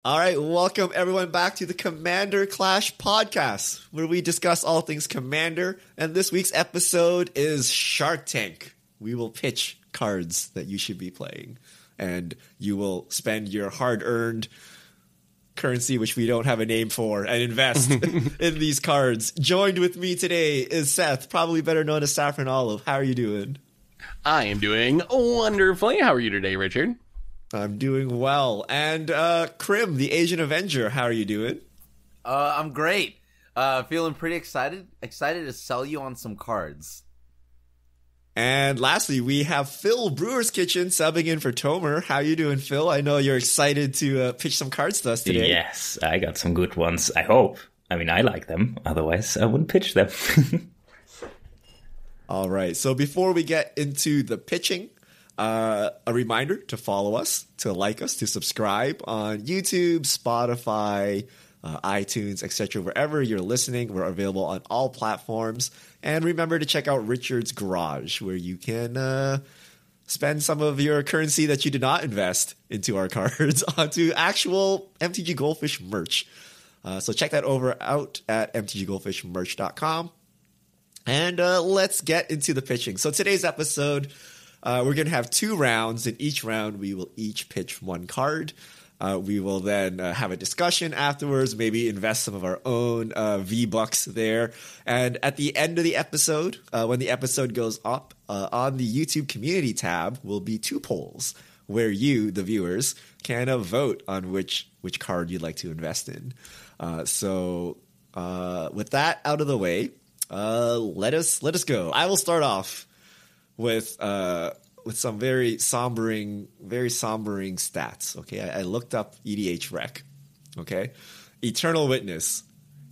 All right, welcome everyone back to the Commander Clash podcast, where we discuss all things Commander. And this week's episode is Shark Tank. We will pitch cards that you should be playing, and you will spend your hard-earned currency, which we don't have a name for, and invest in these cards. Joined with me today is Seth, probably better known as Saffron Olive. How are you doing? I am doing wonderfully. How are you today, Richard? I'm doing well. And Krim, the Asian Avenger, how are you doing? I'm great. Feeling pretty excited to sell you on some cards. And lastly, we have Phil, Brewer's Kitchen, subbing in for Tomer. How you doing, Phil? I know you're excited to pitch some cards to us today. Yes, I got some good ones, I hope. I mean, I like them. Otherwise, I wouldn't pitch them. All right. So before we get into the pitching, a reminder to follow us, to like us, to subscribe on YouTube, Spotify, iTunes, etc. Wherever you're listening, we're available on all platforms. And remember to check out Richard's Garage, where you can spend some of your currency that you did not invest into our cards onto actual MTG Goldfish merch. So check that out at mtggoldfishmerch.com. And let's get into the pitching. So today's episode, we're going to have 2 rounds. In each round, we will each pitch 1 card. We will then have a discussion afterwards, maybe invest some of our own V-Bucks there. And at the end of the episode, when the episode goes up, on the YouTube community tab will be 2 polls where you, the viewers, can vote on which card you'd like to invest in. So with that out of the way, let us go. I will start off with some very sombering stats. Okay, I looked up EDH Rec. Okay, Eternal Witness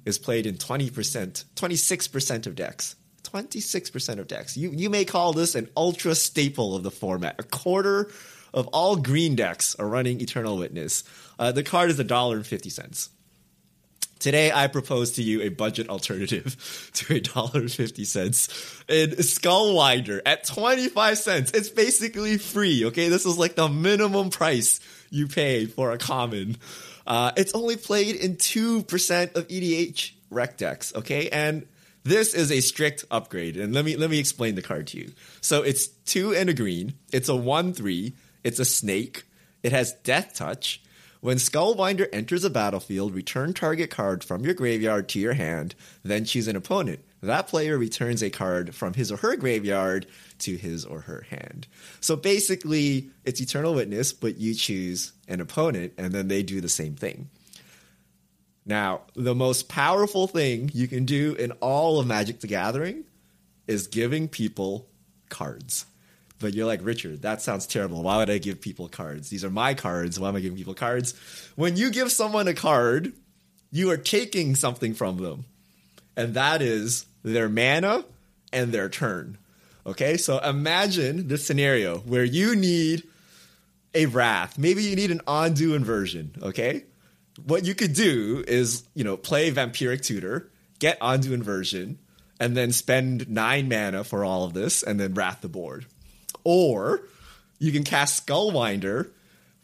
is played in 26% of decks. 26% of decks. You may call this an ultra staple of the format. A quarter of all green decks are running Eternal Witness. The card is $1.50. Today, I propose to you a budget alternative to $1.50 in Skullwinder at 25 cents. It's basically free, okay? This is like the minimum price you pay for a common. It's only played in 2% of EDH rec decks, okay? And this is a strict upgrade, and let me explain the card to you. So it's 2 and a green. It's a 1/3. It's a snake. It has Death Touch. When Skullwinder enters a battlefield, return target card from your graveyard to your hand, then choose an opponent. That player returns a card from his or her graveyard to his or her hand. So basically, it's Eternal Witness, but you choose an opponent, and then they do the same thing. Now, the most powerful thing you can do in all of Magic the Gathering is giving people cards. But you're like, Richard, that sounds terrible. Why would I give people cards? These are my cards. Why am I giving people cards? When you give someone a card, you are taking something from them. And that is their mana and their turn. Okay, so imagine this scenario where you need a Wrath. Maybe you need an Undo Inversion, okay? What you could do is, play Vampiric Tutor, get Undo Inversion, and then spend 9 mana for all of this, and then Wrath the board. Or you can cast Skullwinder,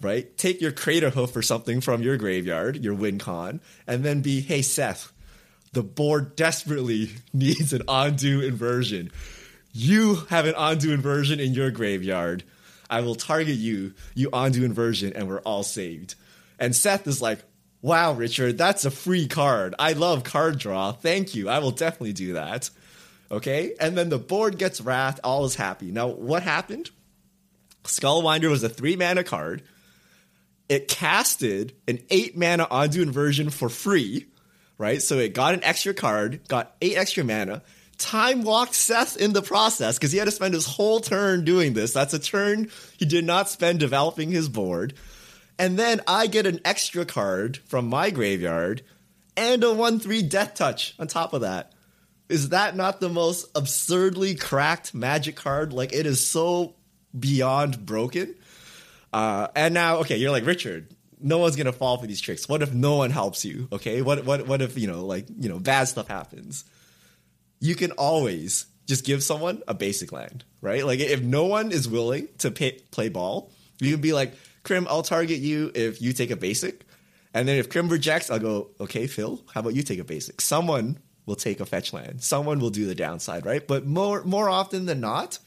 right? Take your Crater Hoof or something from your graveyard, your win con, and then be, hey, Seth, the board desperately needs an Undo Inversion. You have an Undo Inversion in your graveyard. I will target you, you Undo Inversion, and we're all saved. And Seth is like, wow, Richard, that's a free card. I love card draw. Thank you. I will definitely do that. Okay, and then the board gets Wrath, all is happy. Now, what happened? Skullwinder was a 3-mana card. It casted an 8-mana Undo Inversion for free, right? So it got an extra card, got 8 extra mana, time-walked Seth in the process because he had to spend his whole turn doing this. That's a turn he did not spend developing his board. And then I get an extra card from my graveyard and a 1/3 Death Touch on top of that. Is that not the most absurdly cracked Magic card? Like, it is so beyond broken. And now, okay, you're like, Richard, no one's going to fall for these tricks. What if no one helps you? Okay, what if, bad stuff happens? You can always just give someone a basic land, right? Like, if no one is willing to play ball, you can be like, Krim, I'll target you if you take a basic. And then if Krim rejects, I'll go, okay, Phil, how about you take a basic? Someone will take a fetch land. Someone will do the downside, right? But more often than not,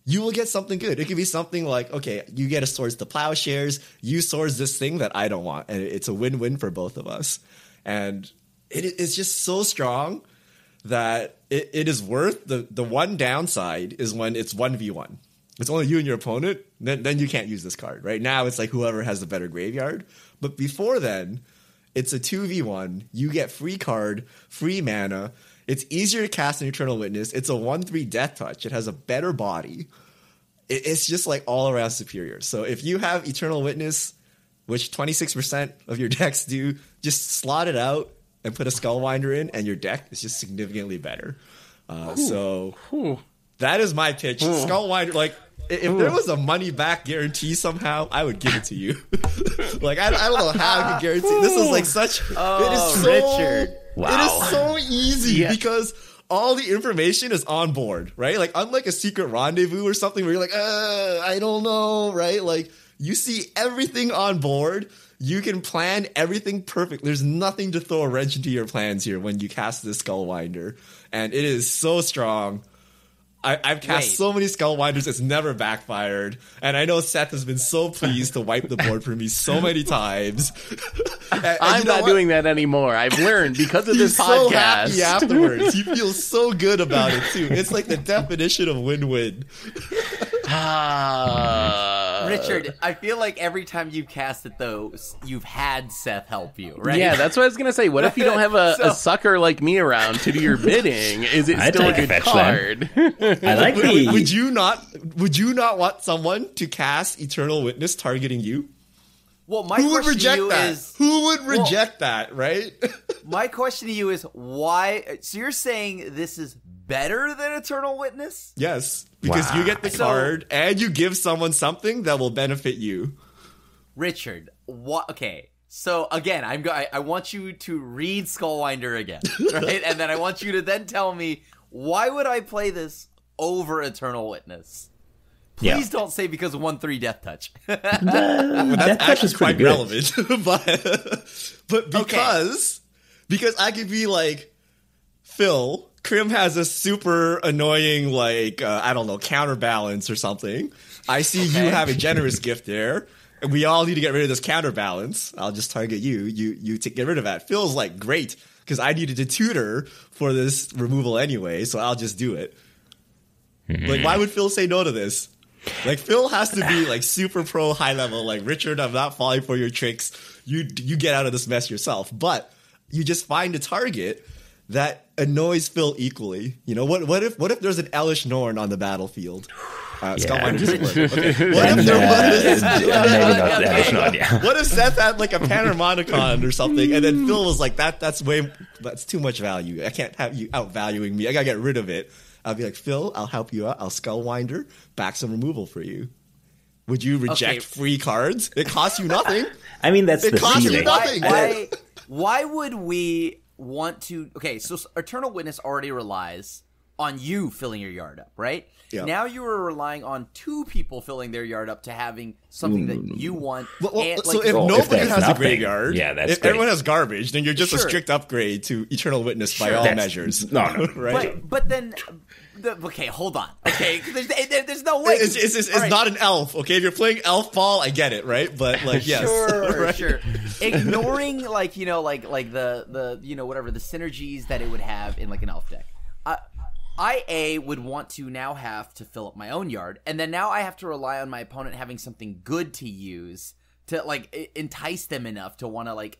you will get something good. It could be something like, okay, you get a Swords to Plowshares, you Swords this thing that I don't want. And it's a win-win for both of us. And it's just so strong that it is worth the one downside is when it's 1v1. It's only you and your opponent, then you can't use this card. Right now, it's like whoever has the better graveyard. But before then, it's a 2v1. You get free card, free mana. It's easier to cast an Eternal Witness. It's a 1/3 Death Touch. It has a better body. It's just like all around superior. So if you have Eternal Witness, which 26% of your decks do, just slot it out and put a Skullwinder in, and your deck is just significantly better. So that is my pitch. Skullwinder, like, if there was a money back guarantee somehow, I would give it to you. Like, I don't know how I could guarantee. This is like such. It is so, Richard. Wow. It is so easy because all the information is on board, right? Like, unlike a secret rendezvous or something where you're like, I don't know, right? Like, you see everything on board. You can plan everything perfect. There's nothing to throw a wrench into your plans here when you cast this Skullwinder. And it is so strong. I've cast so many Skullwinders, it's never backfired. And I know Seth has been so pleased to wipe the board for me so many times. I'm not doing that anymore. I've learned because of this podcast. So happy afterwards. You feel so good about it, too. It's like the definition of win-win. Richard, I feel like every time you cast it, though, you've had Seth help you, right? Yeah, that's what I was going to say. What if you don't have a sucker like me around to do your bidding? Is it still a good card? I like Would you not want someone to cast Eternal Witness targeting you? Well, my question to you is... Who would reject that, right? My question to you is why... So you're saying this is better than Eternal Witness? Yes, because you get the card and you give someone something that will benefit you. Richard, what? Okay, so again, I want you to read Skullwinder again, right? And then I want you to then tell me, why would I play this over Eternal Witness? Please don't say because of 1/3 Death Touch. That's actually quite relevant. but because I could be like, Phil, Krim has a super annoying, like, I don't know, counterbalance or something. I see you have a generous gift there, and we all need to get rid of this counterbalance. I'll just target you. You get rid of that. Phil's like, great, because I needed to tutor for this removal anyway, so I'll just do it. Like, why would Phil say no to this? Like, Phil has to be like super pro high level. Like, Richard, I'm not falling for your tricks. You get out of this mess yourself. But you just find a target that annoys Phil equally. You know, what if there's an Elish Norn on the battlefield? Skullwinder doesn't work. Okay. What if Seth had like a Panharmonicon or something, and then Phil was like, that's too much value. I can't have you outvaluing me. I gotta get rid of it. I'll be like, Phil, I'll help you out. I'll Skullwinder, back some removal for you. Would you reject free cards? It costs you nothing. I mean, that's the costs feeling. you nothing. Why would we want to... Okay, so Eternal Witness already relies on you filling your yard up, right? Yep. Now you are relying on two people filling their yard up to having something that you want. So if nobody has a graveyard, if great. everyone has garbage, then you're just a strict upgrade to Eternal Witness by all measures. No. Right? But then... Okay, hold on. Okay, there's no way. It's not an elf. Okay, if you're playing elf ball, I get it, right? But like, yes, sure. Ignoring like the whatever the synergies that it would have in like an elf deck. I would want to now have to fill up my own yard, and then now I have to rely on my opponent having something good to use to like entice them enough to want to like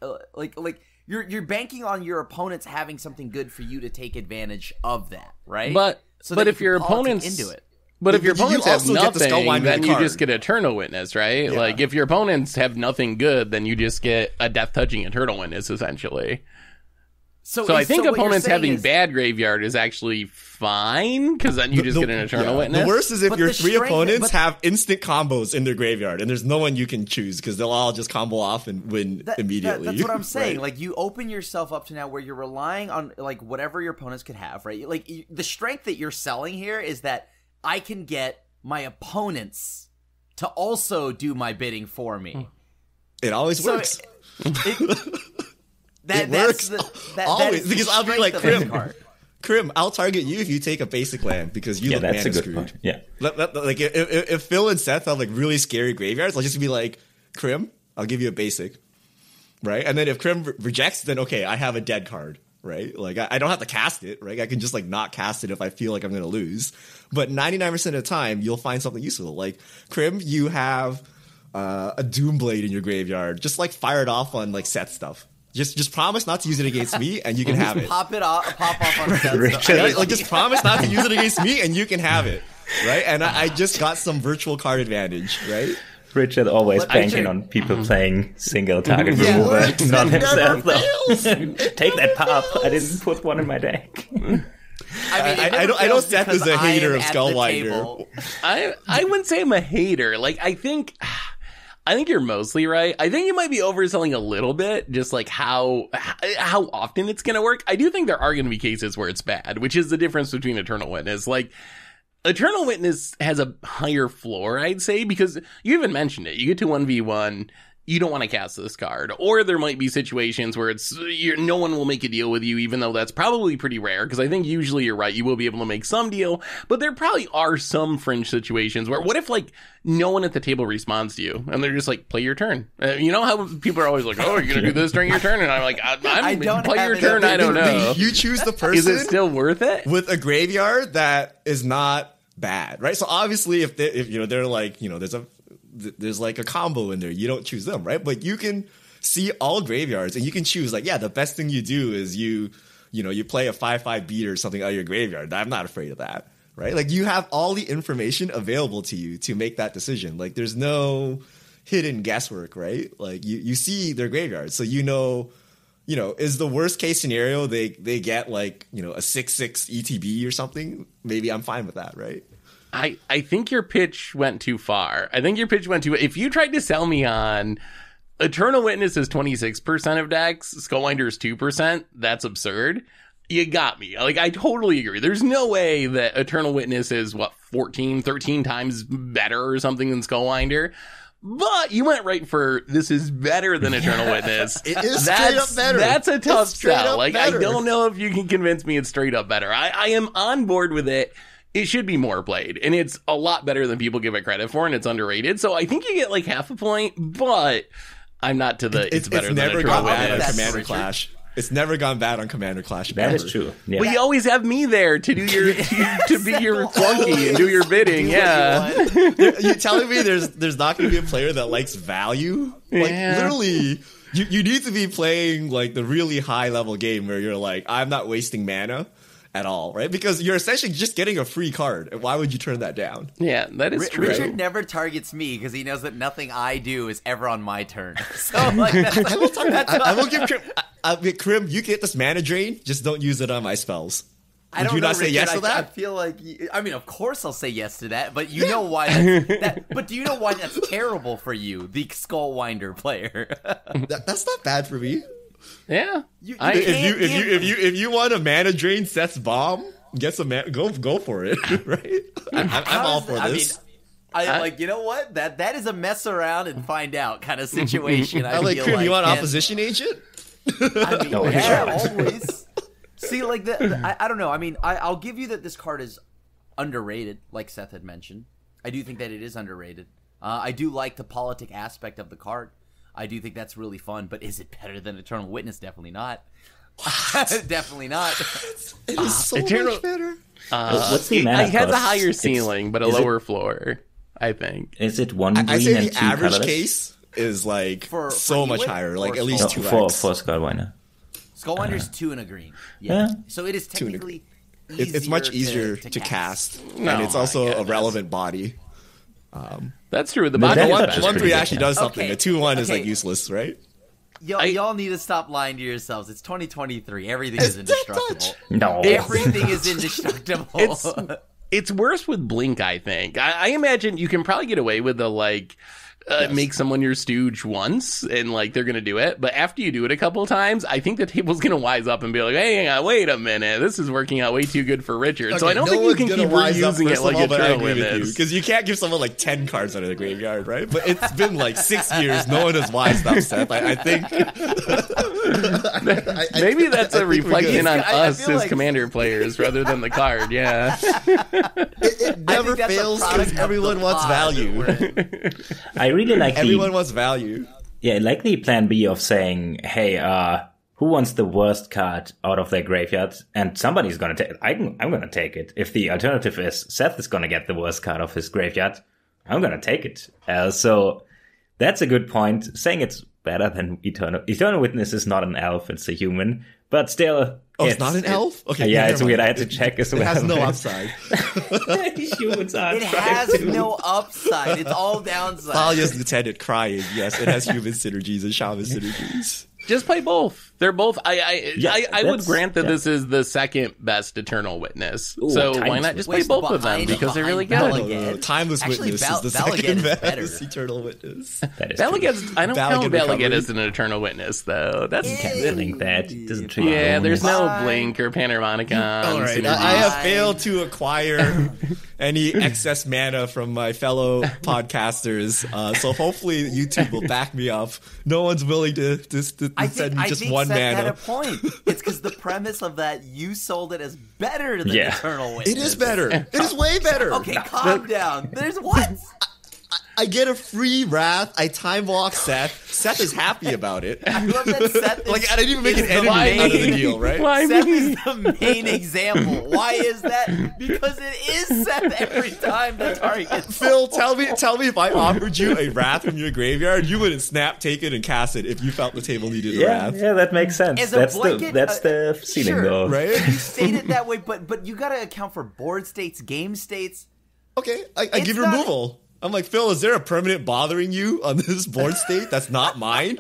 you're banking on your opponents having something good for you to take advantage of that, right? But if your opponents into it. But if your opponents have nothing, then you just get Eternal Witness, right? Yeah. Like, if your opponents have nothing good, then you just get a death-touching Eternal Witness, essentially. So I think opponents having bad graveyard is actually fine, because then you just get an Eternal Witness. The worst is if your three opponents have instant combos in their graveyard, and there's no one you can choose, because they'll all just combo off and win immediately. That's what I'm saying. Right? Like, you open yourself up to now where you're relying on, like, whatever your opponents could have, right? Like, the strength that you're selling here is that I can get my opponents to also do my bidding for me. It always works. It works always, because I'll be like, Krim, I'll target you if you take a basic land because you look mana screwed. Point. Yeah. Like if Phil and Seth have like really scary graveyards, I'll just be like, Krim, I'll give you a basic, right? And then if Krim rejects, then okay, I have a dead card, right? Like I don't have to cast it, right? I can just like not cast it if I feel like I'm going to lose. But 99% of the time, you'll find something useful. Like Krim, you have a Doomblade in your graveyard. Just like fire it off on like Seth stuff. Just promise not to use it against me, and you can have it. Pop off on Seth. Right? Like just promise not to use it against me, and you can have it, right? And I just got some virtual card advantage, right? Richard always banking on people playing single target remover, not himself. Take that pop. I didn't put one in my deck. I know Seth is a hater of Skullwinder. I wouldn't say I'm a hater. Like I think you're mostly right. I think you might be overselling a little bit, just like how often it's going to work. I do think there are going to be cases where it's bad, which is the difference between Eternal Witness. Like, Eternal Witness has a higher floor, I'd say, because you even mentioned it. You get to 1v1, you don't want to cast this card. Or there might be situations where no one will make a deal with you, even though that's probably pretty rare, because I think usually you're right, you will be able to make some deal, but there probably are some fringe situations where, what if, like, no one at the table responds to you, and they're just like, play your turn. You know how people are always like, oh, you're going to do this during your turn? And I'm like, I don't play your turn, I don't know. You choose the person. Is it still worth it? With a graveyard that is not bad, right? So obviously, if they're like, there's like a combo in there, you don't choose them, right? But you can see all graveyards and you can choose like, yeah, the best thing you do is you play a 5/5 beat or something out of your graveyard. I'm not afraid of that, right? Like you have all the information available to you to make that decision. Like there's no hidden guesswork, right? Like you see their graveyard, so is the worst case scenario they get like a 6/6 ETB or something. Maybe I'm fine with that, right? I think your pitch went too far. If you tried to sell me on Eternal Witness is 26% of decks, Skullwinder is 2%, that's absurd. You got me. Like, I totally agree. There's no way that Eternal Witness is, 13 times better or something than Skullwinder. But you went right for, this is better than Eternal Witness. It is straight up better. That's a tough sell. Like, better. I don't know if you can convince me it's straight up better. I am on board with it. It should be more played, and it's a lot better than people give it credit for, and it's underrated. So I think you get like half a point, but I'm not to the it's better than Eternal Witness. Commander Clash. It's never gone bad on Commander Clash. That is true. Yeah. But you always have me there to do your to be your clunky and do your bidding. Yeah, you telling me there's not going to be a player that likes value? Like literally, you need to be playing like the really high level game where you're like, I'm not wasting mana at all, right? Because you're essentially just getting a free card. And why would you turn that down? Yeah, that is true. Richard never targets me because he knows that nothing I do is ever on my turn. So like, I will give Krim, you get this mana drain, just don't use it on my spells. Would you not say yes to that? I feel like, of course I'll say yes to that, but you know why but do you know why that's terrible for you, the Skullwinder player? That's not bad for me. Yeah, if you want a mana drain Seth's bomb, get some go for it, right? I'm all for this. Like, you know what? That is a mess around and find out kind of situation. I like, Krim, you want opposition agent? Always. See, like I don't know. I mean, I'll give you that this card is underrated, like Seth had mentioned. I do think that it is underrated. I do like the politic aspect of the card. I do think that's really fun, but is it better than Eternal Witness? Definitely not. Definitely not. It is so much better. What's the mana? It has a higher ceiling, but a lower floor, I think. Is it one green I say and the two average colorless? Case is like for much higher, like at least 2x. For Skullwinder. Skullwinder's 2 and a green. Yeah. So it is technically it's much easier to cast. And it's also a relevant body. That's true. The 1/3 actually does something. The 2/1 is like useless, right? Y'all need to stop lying to yourselves. It's 2023. Everything is indestructible. No, everything is indestructible. It's worse with Blink, I think. I imagine you can probably get away with the like make someone your stooge once and like they're gonna do it, but after you do it a couple of times, I think the table's gonna wise up and be like, hey, hang on, wait a minute, this is working out way too good for Richard. Okay, so I don't think you can keep reusing it like Eternal Witness, because you can't give someone like 10 cards out of the graveyard, right? But it's been like 6 years, no one has wised up, Seth. I think maybe that's a reflection on us as Commander players rather than the card. Yeah, it never fails because everyone wants value. I really like everyone wants value. Yeah, I like the plan B of saying, hey, who wants the worst card out of their graveyard? And somebody's going to take it. I'm going to take it. If the alternative is Seth is going to get the worst card of his graveyard, I'm going to take it. So that's a good point. Saying it's better than Eternal Witness is not an elf, it's a human. But still... Oh, it's not an elf? Okay. Yeah, it's weird. I had to check as well. It has no upside. Humans are it has no upside. It's all downside. Thalia's Lieutenant crying. Yes, it has human synergies and shaman synergies. Just play both. They're both. I would grant that this is the second best Eternal Witness. Ooh, so why not just play both of them because they're really good. Timeless Witness is the second best Eternal Witness. Valagate's, I don't count Valagate as an Eternal Witness though. That's link that. It doesn't treat there's no Blink or Panharmonicon. All right, I have failed to acquire any excess mana from my fellow podcasters. So hopefully YouTube will back me up. No one's willing to send me just one Seth mana. Had a point. It's because the premise of that you sold it as better than Eternal Witness. It is better. It is way better. Okay, calm down. There's what? I get a free Wrath. I time walk Seth. Seth is happy about it. I love that Seth is, I didn't even make an enemy out of the deal, right? Seth is the main example. Why is that? Because it is Seth every time the target gets Phil, tell me if I offered you a Wrath from your graveyard, you wouldn't snap, take it, and cast it if you felt the table needed a Wrath. Yeah, that makes sense. That's the ceiling, though. Right? You state it that way, but you got to account for board states, game states. Okay, I give you removal. I'm like, Phil, is there a permanent bothering you on this board state that's not mine?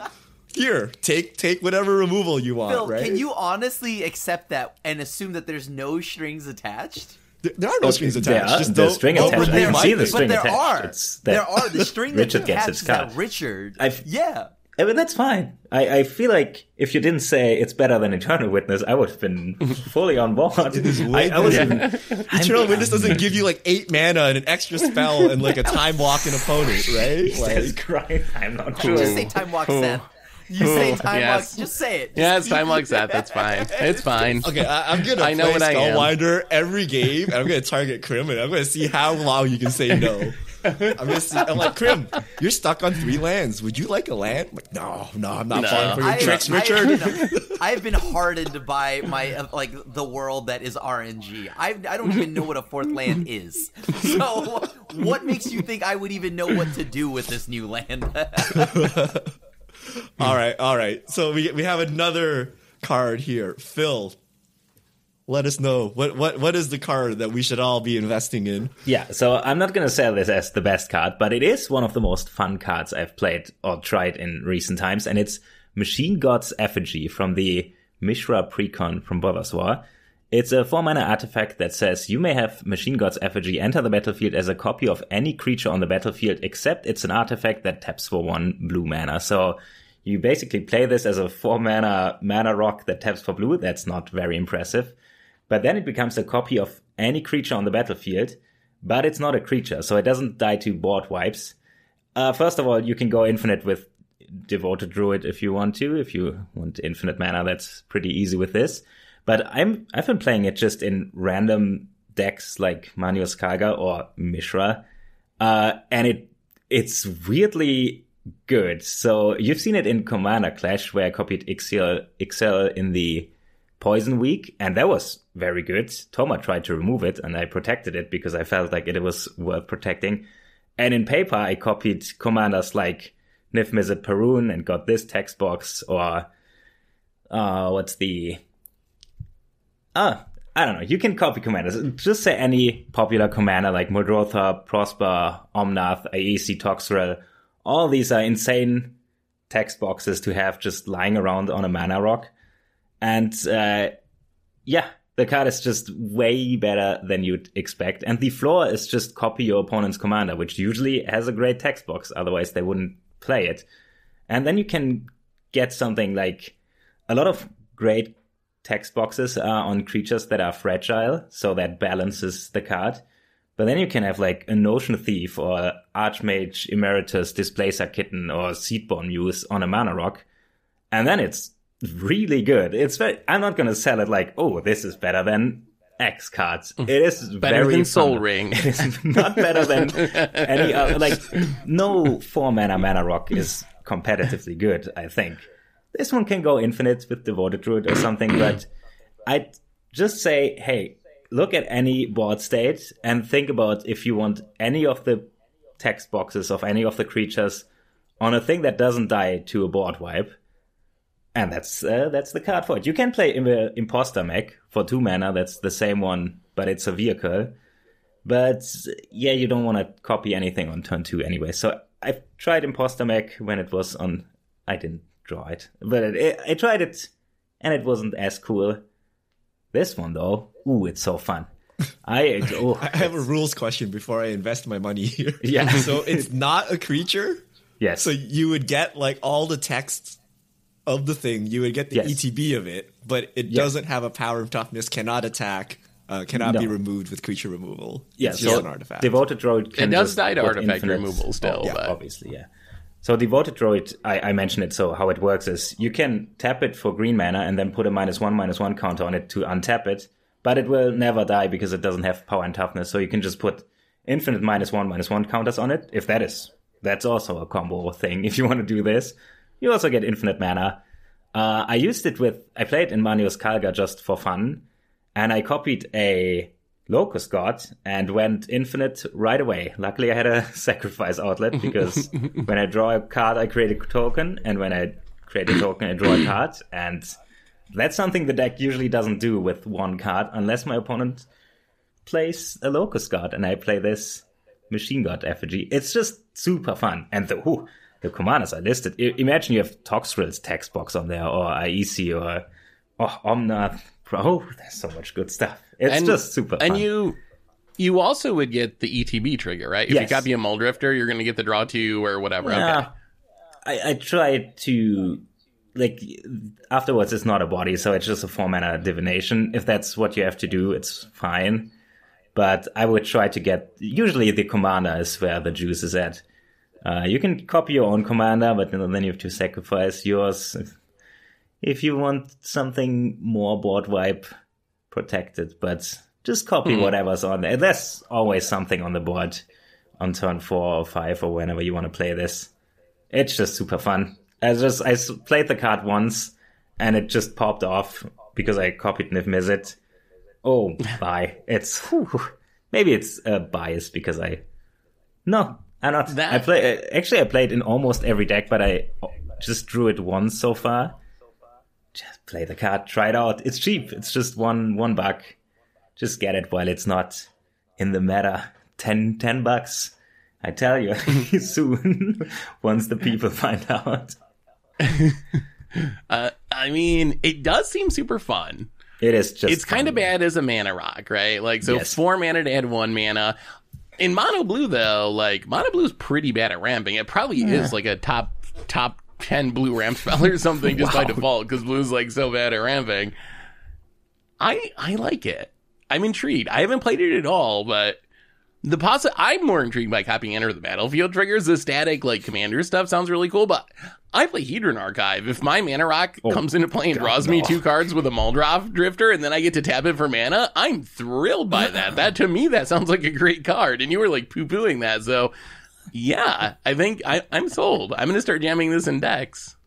Here, take whatever removal you want, Phil, right? Can you honestly accept that and assume that there's no strings attached? There are no strings attached. Just the string attached. I can see the string But attached. there are. The string that Richard gets its card. Richard. Yeah. I mean, that's fine. I feel like if you didn't say it's better than Eternal Witness, I would have been fully on board. It is way better. Eternal Witness doesn't give you like 8 mana and an extra spell and like a time walking opponent, right? Like, crying. I'm not sure. Just say time walk Seth. You say time walk. Just say it. Yeah, it's time walk Seth. That's fine. It's fine. Okay, I'm gonna play Skullwinder every game, and I'm gonna target Krim, and I'm gonna see how long you can say no. I'm like, Krim, you're stuck on 3 lands. Would you like a land? I'm like, no, I'm not falling for your tricks, Richard. I've been hardened by my the world that is RNG. I don't even know what a 4th land is. So what makes you think I would even know what to do with this new land? All right. So we have another card here, Phil. Let us know what is the card that we should all be investing in. Yeah, so I'm not going to sell this as the best card, but it is one of the most fun cards I've played or tried in recent times, and it's Machine God's Effigy from the Mishra Precon from Brothers War. It's a 4-mana artifact that says you may have Machine God's Effigy enter the battlefield as a copy of any creature on the battlefield, except it's an artifact that taps for 1 blue mana. So you basically play this as a 4-mana rock that taps for blue. That's not very impressive. But then it becomes a copy of any creature on the battlefield, but it's not a creature, so it doesn't die to board wipes. First of all, you can go infinite with Devoted Druid if you want to. If you want infinite mana, that's pretty easy with this. But I've been playing it just in random decks like Manios Kaga or Mishra, and it's weirdly good. So you've seen it in Commander Clash, where I copied Ixel in the Poison Week, and that was very good. Toma tried to remove it, and I protected it because I felt like it was worth protecting. And in paper, I copied commanders like Nif Mizzet Perun and got this text box, or I don't know. You can copy commanders. Just say any popular commander like Muldrotha, Prosper, Omnath, Aesi, Toxrill. All these are insane text boxes to have just lying around on a mana rock. And The card is just way better than you'd expect. And the flaw is just copy your opponent's commander, which usually has a great text box. Otherwise, they wouldn't play it. And then you can get something like a lot of great text boxes are on creatures that are fragile. So that balances the card. But then you can have like a Notion Thief or Archmage Emeritus Displacer Kitten or Seedborn Muse on a Mana Rock. And then it's really good. I'm not going to sell it like, oh, this is better than X cards. It is better very than Soul fun. Ring. It is not better than any other. Like, no 4-mana Mana Rock is competitively good, I think. This one can go infinite with Devoted Druid or something, but I'd just say, hey, look at any board state and think about if you want any of the text boxes of any of the creatures on a thing that doesn't die to a board wipe. And that's the card for it. You can play Imposter Mech for 2 mana. That's the same one, but it's a vehicle. But yeah, you don't want to copy anything on turn 2 anyway. So I've tried Imposter Mech when it was on. I didn't draw it, but I tried it, and it wasn't as cool. This one though, ooh, it's so fun. I have a rules question before I invest my money here. Yeah. So it's not a creature. Yes. So you would get like all the text of the thing, you would get the ETB of it, but it doesn't have a power of toughness, cannot attack, cannot be removed with creature removal. It's just an artifact. Devoted Druid can it does just die to artifact infinite removal still. Yeah, but obviously, yeah. So Devoted Druid, I mentioned it, so how it works is you can tap it for green mana and then put a -1/-1 counter on it to untap it, but it will never die because it doesn't have power and toughness, so you can just put infinite -1/-1 counters on it. That's also a combo thing if you want to do this. You also get infinite mana. I played in Manios Kalga just for fun, and I copied a Locust God and went infinite right away. Luckily, I had a sacrifice outlet because when I draw a card, I create a token, and when I create a token, I draw a card, and that's something the deck usually doesn't do with one card unless my opponent plays a Locust God, and I play this Machine God Effigy. It's just super fun, and the commanders are listed. Imagine you have Toxrill's text box on there, or Aesi, or Omnath. Bro, there's so much good stuff. It's just super fun. And you also would get the ETB trigger, right? If you copy a Muldrifter, you're going to get the draw 2 or whatever. Yeah. Okay. I tried to, like, afterwards it's not a body, so it's just a 4-mana divination. If that's what you have to do, it's fine. But I would try to get, usually the commander is where the juice is at. You can copy your own commander, but then you have to sacrifice yours. If you want something more board wipe protected, but just copy whatever's on there. There's always something on the board on turn 4 or 5 or whenever you want to play this. It's just super fun. I played the card once and it just popped off because I copied Niv Mizzet. Oh, bye. Maybe it's a bias because I'm not. I played in almost every deck, but I just drew it once so far. Just play the card, try it out. It's cheap. It's just $1. Just get it while it's not in the meta. $10. I tell you, soon, once the people find out. I mean, it does seem super fun. It is just It's kind of bad as a mana rock, right? Like, so 4 mana to add 1 mana. In Mono Blue, though, like, Mono Blue is pretty bad at ramping. It probably is like a top 10 blue ramp spell or something just by default, because blue's like so bad at ramping. I like it. I'm intrigued. I haven't played it at all, but I'm more intrigued by copying Enter the Battlefield triggers. The static like commander stuff sounds really cool, but I play Hedron Archive. If my mana rock comes into play and draws me 2 cards with a Muldrop Drifter, and then I get to tap it for mana, I'm thrilled by that. That to me, that sounds like a great card. And you were like poo-pooing that, so yeah, I think I'm sold. I'm going to start jamming this in decks.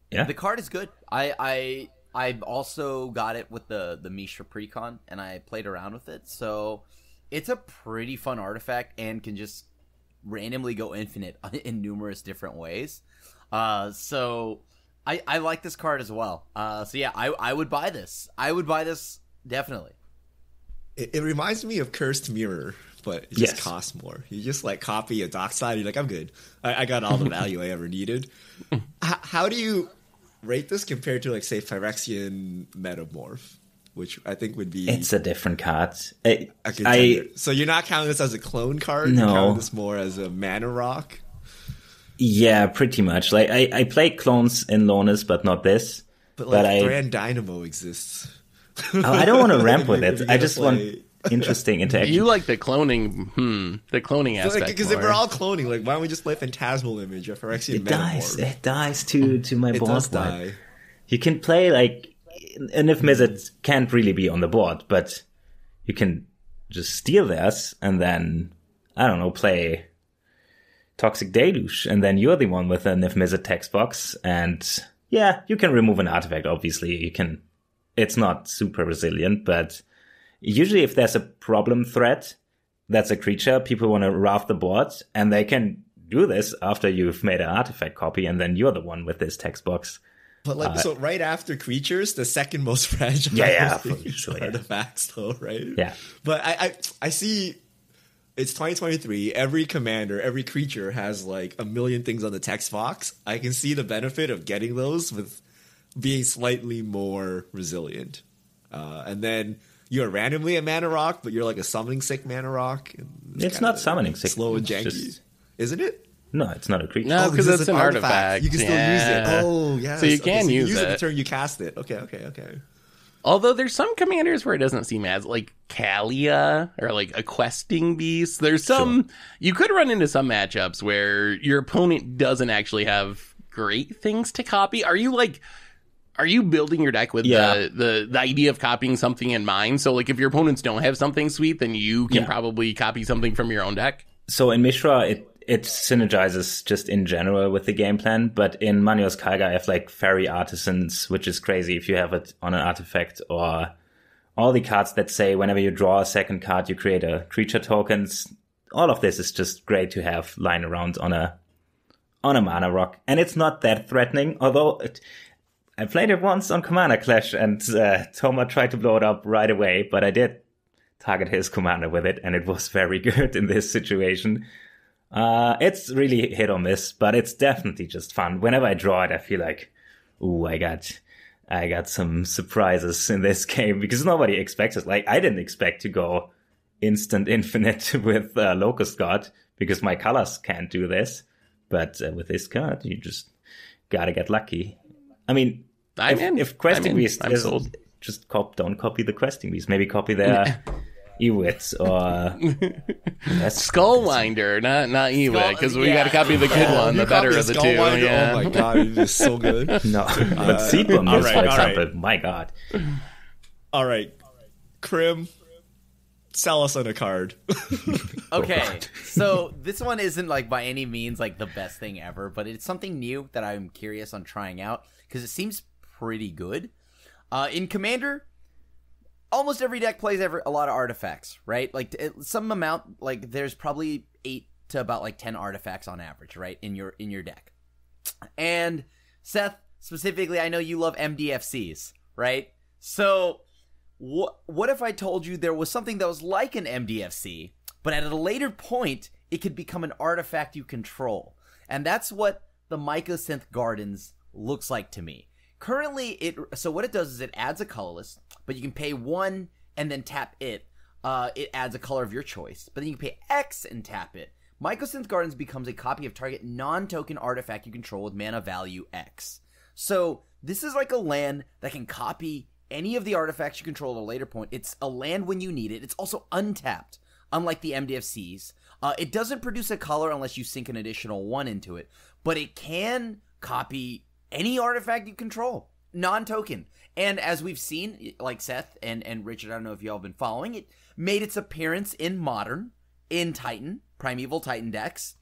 Yeah, the card is good. I've also got it with the Mishra Precon, and I played around with it. So it's a pretty fun artifact and can just randomly go infinite in numerous different ways. So I like this card as well. So yeah, I would buy this. I would buy this definitely. It reminds me of Cursed Mirror, but it just costs more. You just like copy a dockside. You're like, I'm good. I got all the value I ever needed. How do you rate this compared to like say Phyrexian Metamorph? which I think would be... It's a different card. So you're not counting this as a clone card? No. You're counting this more as a mana rock? Yeah, pretty much. Like I play clones in Lones, but not this. But Grand Dynamo exists. I don't want to ramp with it. I just want interesting interaction. You like the cloning aspect because if we're all cloning, like why don't we just play Phantasmal Image or Phyrexian Metamorph? It dies to my board. It does die. You can play like, and if Mizzet can't really be on the board, but you can just steal theirs and then I don't know, play Toxic Deluge, and then you're the one with an If Mizzet text box, and yeah, you can remove an artifact. Obviously, you can. It's not super resilient, but usually if there's a problem threat that's a creature, people want to raft the board, and they can do this after you've made an artifact copy, and then you're the one with this text box. But so right after creatures, the second most fragile artifacts, though, right? Yeah. But I see. It's 2023. Every commander, every creature has like a million things on the text box. I can see the benefit of getting those with being slightly more resilient. And then you're randomly a mana rock, but you're like a summoning sick mana rock. It's not summoning sick. Slow and janky. Isn't it? No, it's not a creature. No, because it's an artifact. You can still use it. Oh, yeah. So you can use it the turn you cast it. Okay. Although there's some commanders where it doesn't seem as, like Kalia or like a questing beast. There's some, you could run into some matchups where your opponent doesn't actually have great things to copy. Are you building your deck with the idea of copying something in mind? So like if your opponents don't have something sweet, then you can probably copy something from your own deck? So in Mishra, it synergizes just in general with the game plan, but in Manios Kaiga I have like Fairy Artisans, which is crazy if you have it on an artifact, or all the cards that say whenever you draw a second card you create a creature tokens. All of this is just great to have lying around on a mana rock, and it's not that threatening, although I played it once on Commander Clash and Toma tried to blow it up right away, but I did target his commander with it, and it was very good in this situation. It's really hit or miss, but it's definitely just fun. Whenever I draw it, I feel like, ooh, I got some surprises in this game, because nobody expects it. Like, I didn't expect to go instant infinite with Locust God, because my colors can't do this. But with this card, you just gotta get lucky. I mean, if Questing Beast is sold, just don't copy the Questing Beast. Maybe copy their Ewits or Skullwinder, not Ewit, because we got to copy the good one, the better of the two. Yeah. Oh my god, it is so good. No, but Seaplum is, for example, my god. All right, Krim, sell us on a card. Okay, so this one isn't like by any means like the best thing ever, but it's something new that I'm curious on trying out because it seems pretty good. In Commander, almost every deck plays a lot of artifacts, right? Like some amount, like there's probably 8 to about like 10 artifacts on average, right? In your deck. And Seth, specifically, I know you love MDFCs, right? So what if I told you there was something that was like an MDFC, but at a later point, it could become an artifact you control? And that's what the Mycosynth Gardens looks like to me. Currently, so what it does is it adds a colorless, but you can pay 1 and then tap it. It adds a color of your choice, but then you can pay X and tap it. Mycosynth Gardens becomes a copy of target non-token artifact you control with mana value X. So this is like a land that can copy any of the artifacts you control at a later point. It's a land when you need it. It's also untapped, unlike the MDFCs. It doesn't produce a color unless you sink an additional 1 into it, but it can copy any artifact you control, non-token. And as we've seen, like Seth and Richard, I don't know if y'all have been following, it made its appearance in Modern, in Titan, Primeval Titan decks.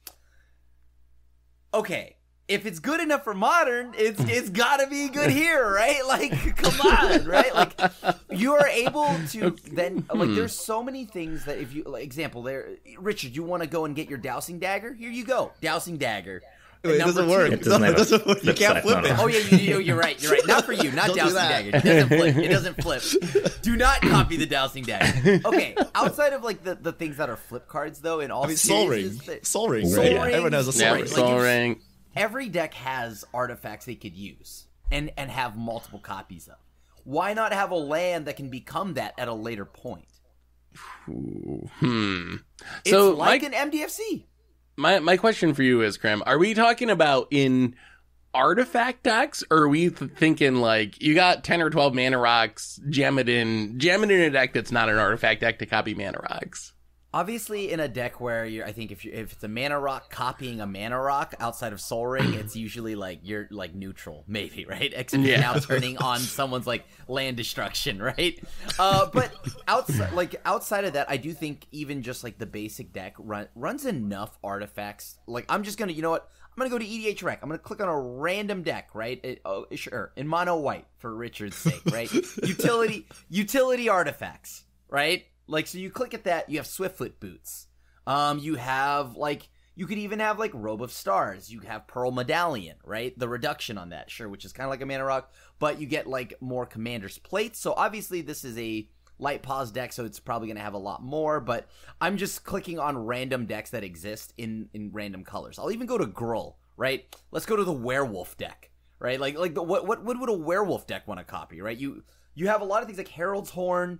Okay, if it's good enough for Modern, it's gotta be good here, right? Like, come on, right? Like, you are able to then, like, there's so many things that if you, like, example, Richard, you want to go and get your Dowsing Dagger? Here you go, Dowsing Dagger. It doesn't work. It doesn't work. You can't flip it. Oh yeah, you're right. Not for you. Not Dowsing Dagger. It doesn't flip. Do not copy the Dowsing Dagger. Okay, outside of like the things that are flip cards though, in all Soul Ring. Soul Ring. Everyone has a Soul Ring. Soul Ring. Every deck has artifacts they could use and have multiple copies of. why not have a land that can become that at a later point? It's So like an MDFC. My question for you is, Krem, are we talking about in artifact decks, or are we thinking like you got 10 or 12 mana rocks, jam it in a deck that's not an artifact deck to copy mana rocks? Obviously, in a deck where I think if it's a mana rock copying a mana rock outside of Sol Ring, it's usually like you're like neutral, maybe, right? Except you're now turning on someone's like land destruction, right? But outside of that, I do think even just like the basic deck runs enough artifacts. Like I'm just gonna, you know what? I'm gonna go to EDH Rec. I'm gonna click on a random deck, right? Sure, in mono white for Richard's sake, right? utility artifacts, right? Like, so you click at that, you have Swiftfoot Boots. You have, like, you could even have, like, Robe of Stars. You have Pearl Medallion, right? The reduction on that, sure, which is kind of like a mana rock, but you get, like, more Commander's Plates. So, obviously, this is a light pause deck, so it's probably going to have a lot more, but I'm just clicking on random decks that exist in random colors. I'll even go to Gruul, right? Let's go to the Werewolf deck, right? Like what would a Werewolf deck want to copy, right? You have a lot of things like Herald's Horn,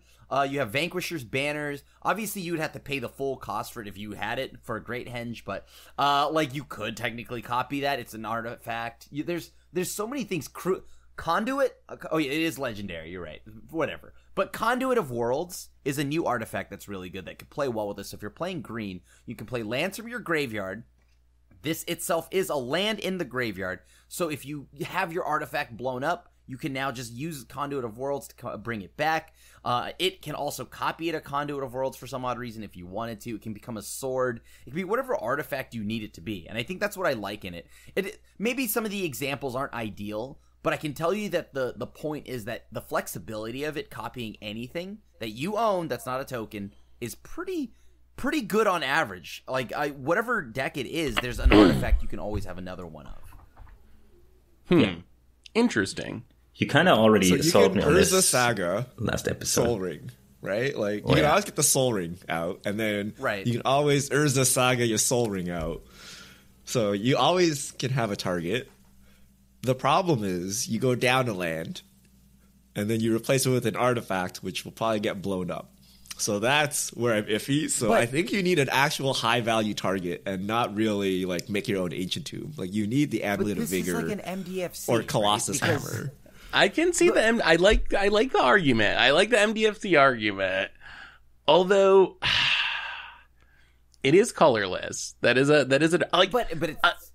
you have Vanquisher's Banners. Obviously, you would have to pay the full cost for it if you had it for a Great Henge, but like you could technically copy that. It's an artifact. There's so many things. Conduit. Oh, yeah, it is legendary. You're right. Whatever. But Conduit of Worlds is a new artifact that's really good that could play well with this. So if you're playing green, you can play lands from your graveyard. This itself is a land in the graveyard. So if you have your artifact blown up, you can now just use Conduit of Worlds to bring it back. It can also copy it a Conduit of Worlds for some odd reason if you wanted to. It can become a sword. It can be whatever artifact you need it to be. And I think that's what I like in it. Maybe some of the examples aren't ideal, but I can tell you that the point is that the flexibility of it copying anything that you own that's not a token is pretty good on average. Like, whatever deck it is, there's an artifact you can always have another one of. Yeah. Interesting. You kind of already sold me on this Saga last episode. Sol Ring, right? Like, you can always get the Sol Ring out, and then you can always Urza Saga your Sol Ring out. So you always can have a target. The problem is you go down a land, and then you replace it with an artifact, which will probably get blown up. So that's where I'm iffy. So I think you need an actual high-value target and not really, like, make your own Ancient Tomb. Like, you need the Amulet of Vigor is like an MDFC, or Colossus Hammer. I can see I like the argument. I like the MDFC argument. Although it is colorless. That is like, but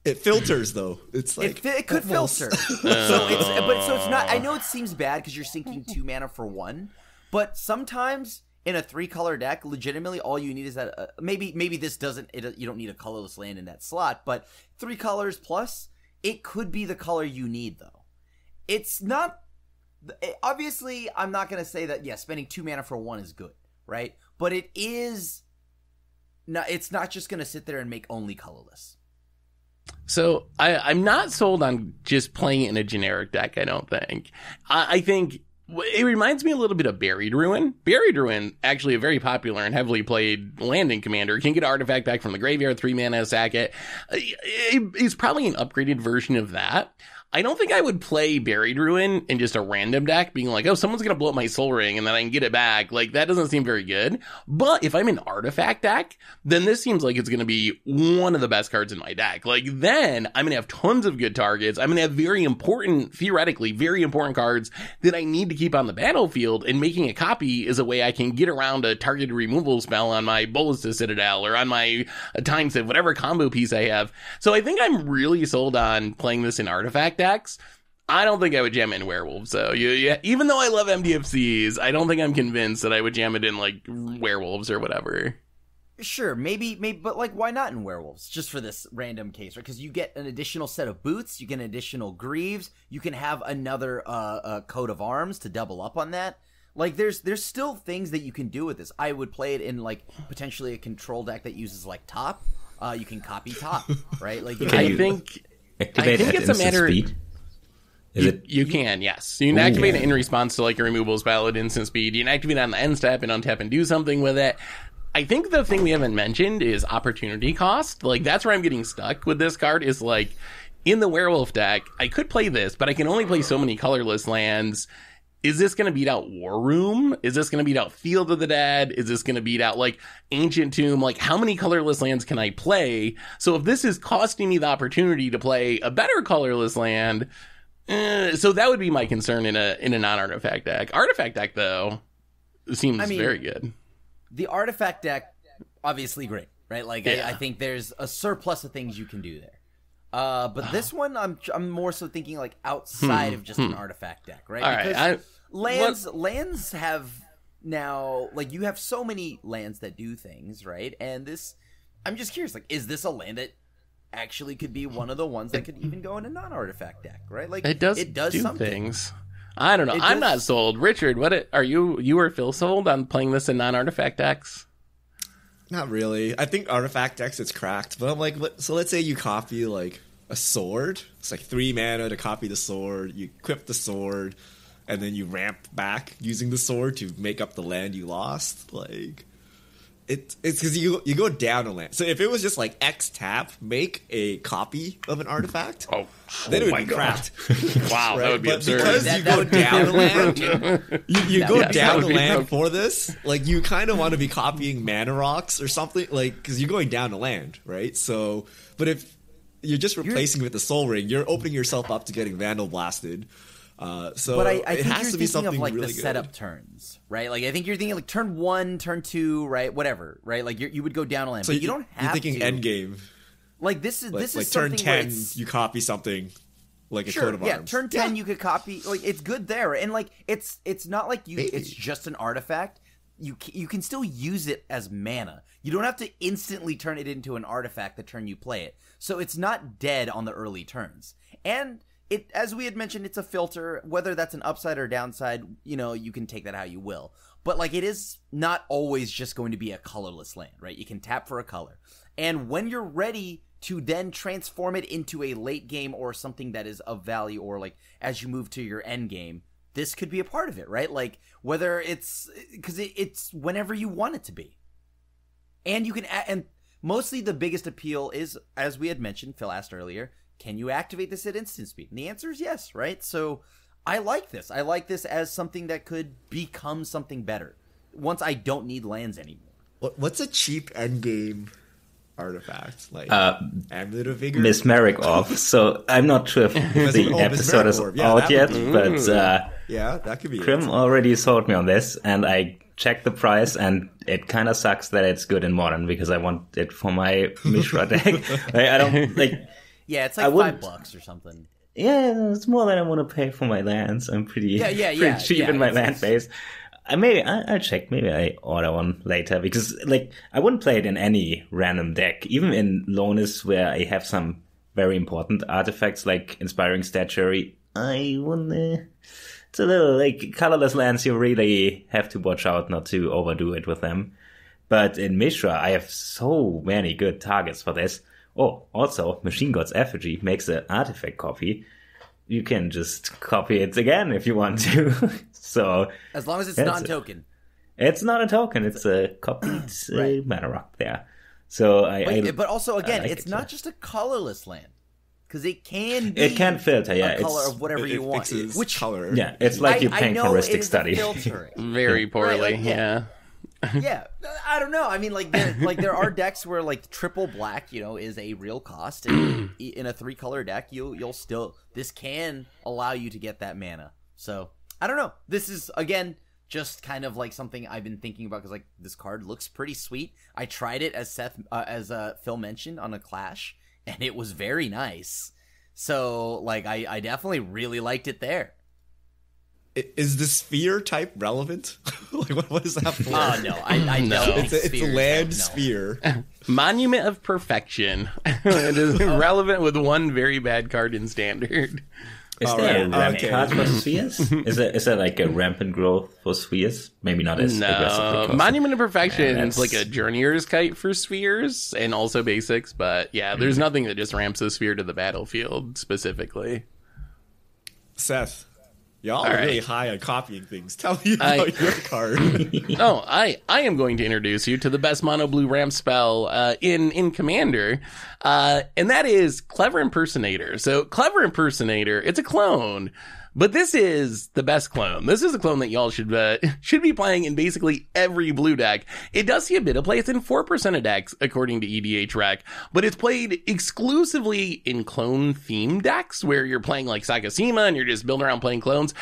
it filters though. It's like it could filter. So it's not. I know it seems bad because you're sinking 2 mana for 1, but sometimes in a 3-color deck, legitimately all you need is that. Maybe this doesn't. You don't need a colorless land in that slot, but 3 colors plus, it could be the color you need though. It's not. Obviously, I'm not going to say that. Yeah, spending 2 mana for 1 is good, right? But it is. No, it's not just going to sit there and make only colorless. So I'm not sold on just playing it in a generic deck, I don't think. I think it reminds me a little bit of Buried Ruin. Buried Ruin, actually a very popular and heavily played landing commander. You can get an artifact back from the graveyard, 3 mana, sack it. It's probably an upgraded version of that. I don't think I would play Buried Ruin in just a random deck, being like, oh, someone's going to blow up my Sol Ring and then I can get it back. Like, that doesn't seem very good. But if I'm an artifact deck, then this seems like it's going to be one of the best cards in my deck. Like, then I'm going to have tons of good targets. I'm going to have theoretically, very important cards that I need to keep on the battlefield, and making a copy is a way I can get around a targeted removal spell on my Ballista Citadel or on my Time Sieve, whatever combo piece I have. So I think I'm really sold on playing this in artifact decks. I don't think I would jam it in Werewolves, though. Even though I love MDFCs, I don't think I'm convinced that I would jam it in, like, Werewolves or whatever. Sure, maybe, but, like, why not in Werewolves? Just for this random case, right? Because you get an additional set of boots, you get an additional greaves, you can have another coat of arms to double up on that. Like, there's still things that you can do with this. I would play it in, like, potentially a control deck that uses, like, Top. You can copy Top, right? Like, I think it's a matter. Speed? You can, yes. You can activate it in response to like a removal spell at instant speed. You can activate it on the end step and untap and do something with it. I think the thing we haven't mentioned is opportunity cost. Like, that's where I'm getting stuck with this card, is like, in the Werewolf deck, I could play this, but I can only play so many colorless lands. is this going to beat out War Room? Is this going to beat out Field of the Dead? Is this going to beat out like Ancient Tomb? Like, how many colorless lands can I play? So if this is costing me the opportunity to play a better colorless land, so that would be my concern in a non-artifact deck. Artifact deck, though, seems very good. The artifact deck, obviously great, right? Like, I think there's a surplus of things you can do there. But this one, I'm more so thinking like outside of just an artifact deck, right? All because right. lands have now, like, you have so many lands that do things, right? And this, I'm just curious, like, is this a land that actually could be one of the ones that could even go in a non-artifact deck, right? Like, it does do something. Things. I don't know. I'm not sold. Richard, what are you or Phil sold on playing this in non-artifact decks? Not really. I think artifact decks it's cracked, but I'm like, so let's say you copy like a sword. It's like 3 mana to copy the sword. You equip the sword, and then you ramp back using the sword to make up the land you lost. Like, it's because you go down a land. So if it was just like X tap, make a copy of an artifact, then it would be cracked. Wow, right? That would be absurd. Because you go down a land, you go down the land for this. Like, you kind of want to be copying mana rocks or something, like, because you're going down a land, right? So, but if you're just replacing with the Soul Ring, you're opening yourself up to getting Vandal Blasted. So but I it think has you're to be thinking something of like really the good. setup turns, right? Like, I think you're thinking like turn 1, turn 2, right? Whatever, right? Like, you would go down a land, So but you don't have You're thinking to. end game. Like, this is Like something turn 10, where you copy something like a sure, coat of arms. turn 10 you could copy. Like, it's good there, and like it's not like it's just an artifact. You can still use it as mana. You don't have to instantly turn it into an artifact the turn you play it. So it's not dead on the early turns. And it, as we had mentioned, it's a filter. Whether that's an upside or downside, you can take that how you will. But like, it is not always just going to be a colorless land, right? You can tap for a color. And when you're ready to then transform it into a late game or something that is of value, or like as you move to your end game, this could be a part of it, right? Like, whether it's because it's whenever you want it to be. And you can, and mostly the biggest appeal is, as we had mentioned, Phil asked earlier, can you activate this at instant speed? And the answer is yes, right? So I like this. I like this as something that could become something better once I don't need lands anymore. What's a cheap endgame artifact? Like Amulet of Vigor? Mesmeric Orb. So I'm not sure if the episode is out yet, but yeah, that could be Krim already sold me on this, and I checked the price, and it kind of sucks that it's good in Modern, because I want it for my Mishra deck. I don't like. Yeah, it's like $5 or something. Yeah, it's more than I want to pay for my lands. I'm pretty cheap in my land base. I'll check. Maybe I order one later, because like I wouldn't play it in any random deck, even in Lonis, where I have some very important artifacts like Inspiring Statuary. I wouldn't. It's a little like colorless lands. You really have to watch out not to overdo it with them. But in Mishra, I have so many good targets for this. Oh, also, Machine God's Effigy makes an artifact copy. You can just copy it again if you want to. So as long as it's non-token. It's not a token. It's a copied mana rock there. So but also, again, it's not just a colorless land. Because it can be it can filter, a color of whatever you want. Which color? Yeah, it's like you're playing Heuristic Study. Very poorly, right, like, yeah. Yeah, I don't know. I mean, there are decks where like triple black, is a real cost, and in a 3-color deck, this can allow you to get that mana. So I don't know. This is again just kind of like something I've been thinking about, because like this card looks pretty sweet. I tried it as Phil mentioned on a Clash, and it was very nice. So like I definitely really liked it there. Is the sphere type relevant? Like, what is that for? Oh, no. I know. It's a land sphere. Monument of Perfection. It is relevant with one very bad card in Standard. Is there a ramp card for spheres? Is there like a rampant growth for spheres? Maybe not as aggressive. Monument of Perfection is like a Journeyer's Kite for spheres, and also basics, but yeah, there's nothing that just ramps a sphere to the battlefield specifically. Seth. Y'all are really high on copying things. Tell me about your card. No, I am going to introduce you to the best mono blue ramp spell in Commander, and that is Clever Impersonator. So Clever Impersonator, it's a clone, But this is the best clone. This is a clone that y'all should be playing in basically every blue deck. It does see a bit of play. It's in 4% of decks, according to EDH Rec, but it's played exclusively in clone-themed decks, where you're playing like Sakashima and you're just building around playing clones.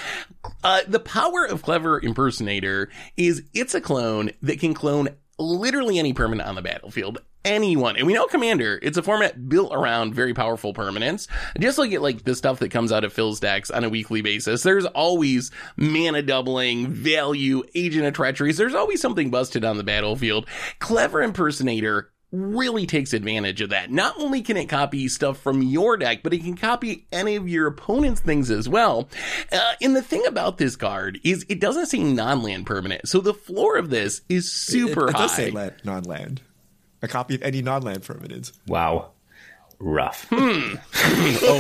The power of Clever Impersonator is it's a clone that can clone literally any permanent on the battlefield. Anyone. And we know Commander, it's a format built around very powerful permanents. Just look at like the stuff that comes out of Phil's decks on a weekly basis. There's always mana doubling, value, Agent of Treacheries. There's always something busted on the battlefield. Clever Impersonator really takes advantage of that. Not only can it copy stuff from your deck, but it can copy any of your opponent's things as well. And the thing about this card is it doesn't say non-land permanent. So the floor of this is super high. It does say non-land. A copy of any non-land permanent. Wow. Rough. Oh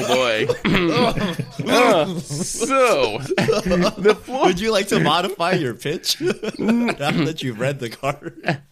boy. So the floor. Would you like to modify your pitch now that you've read the card?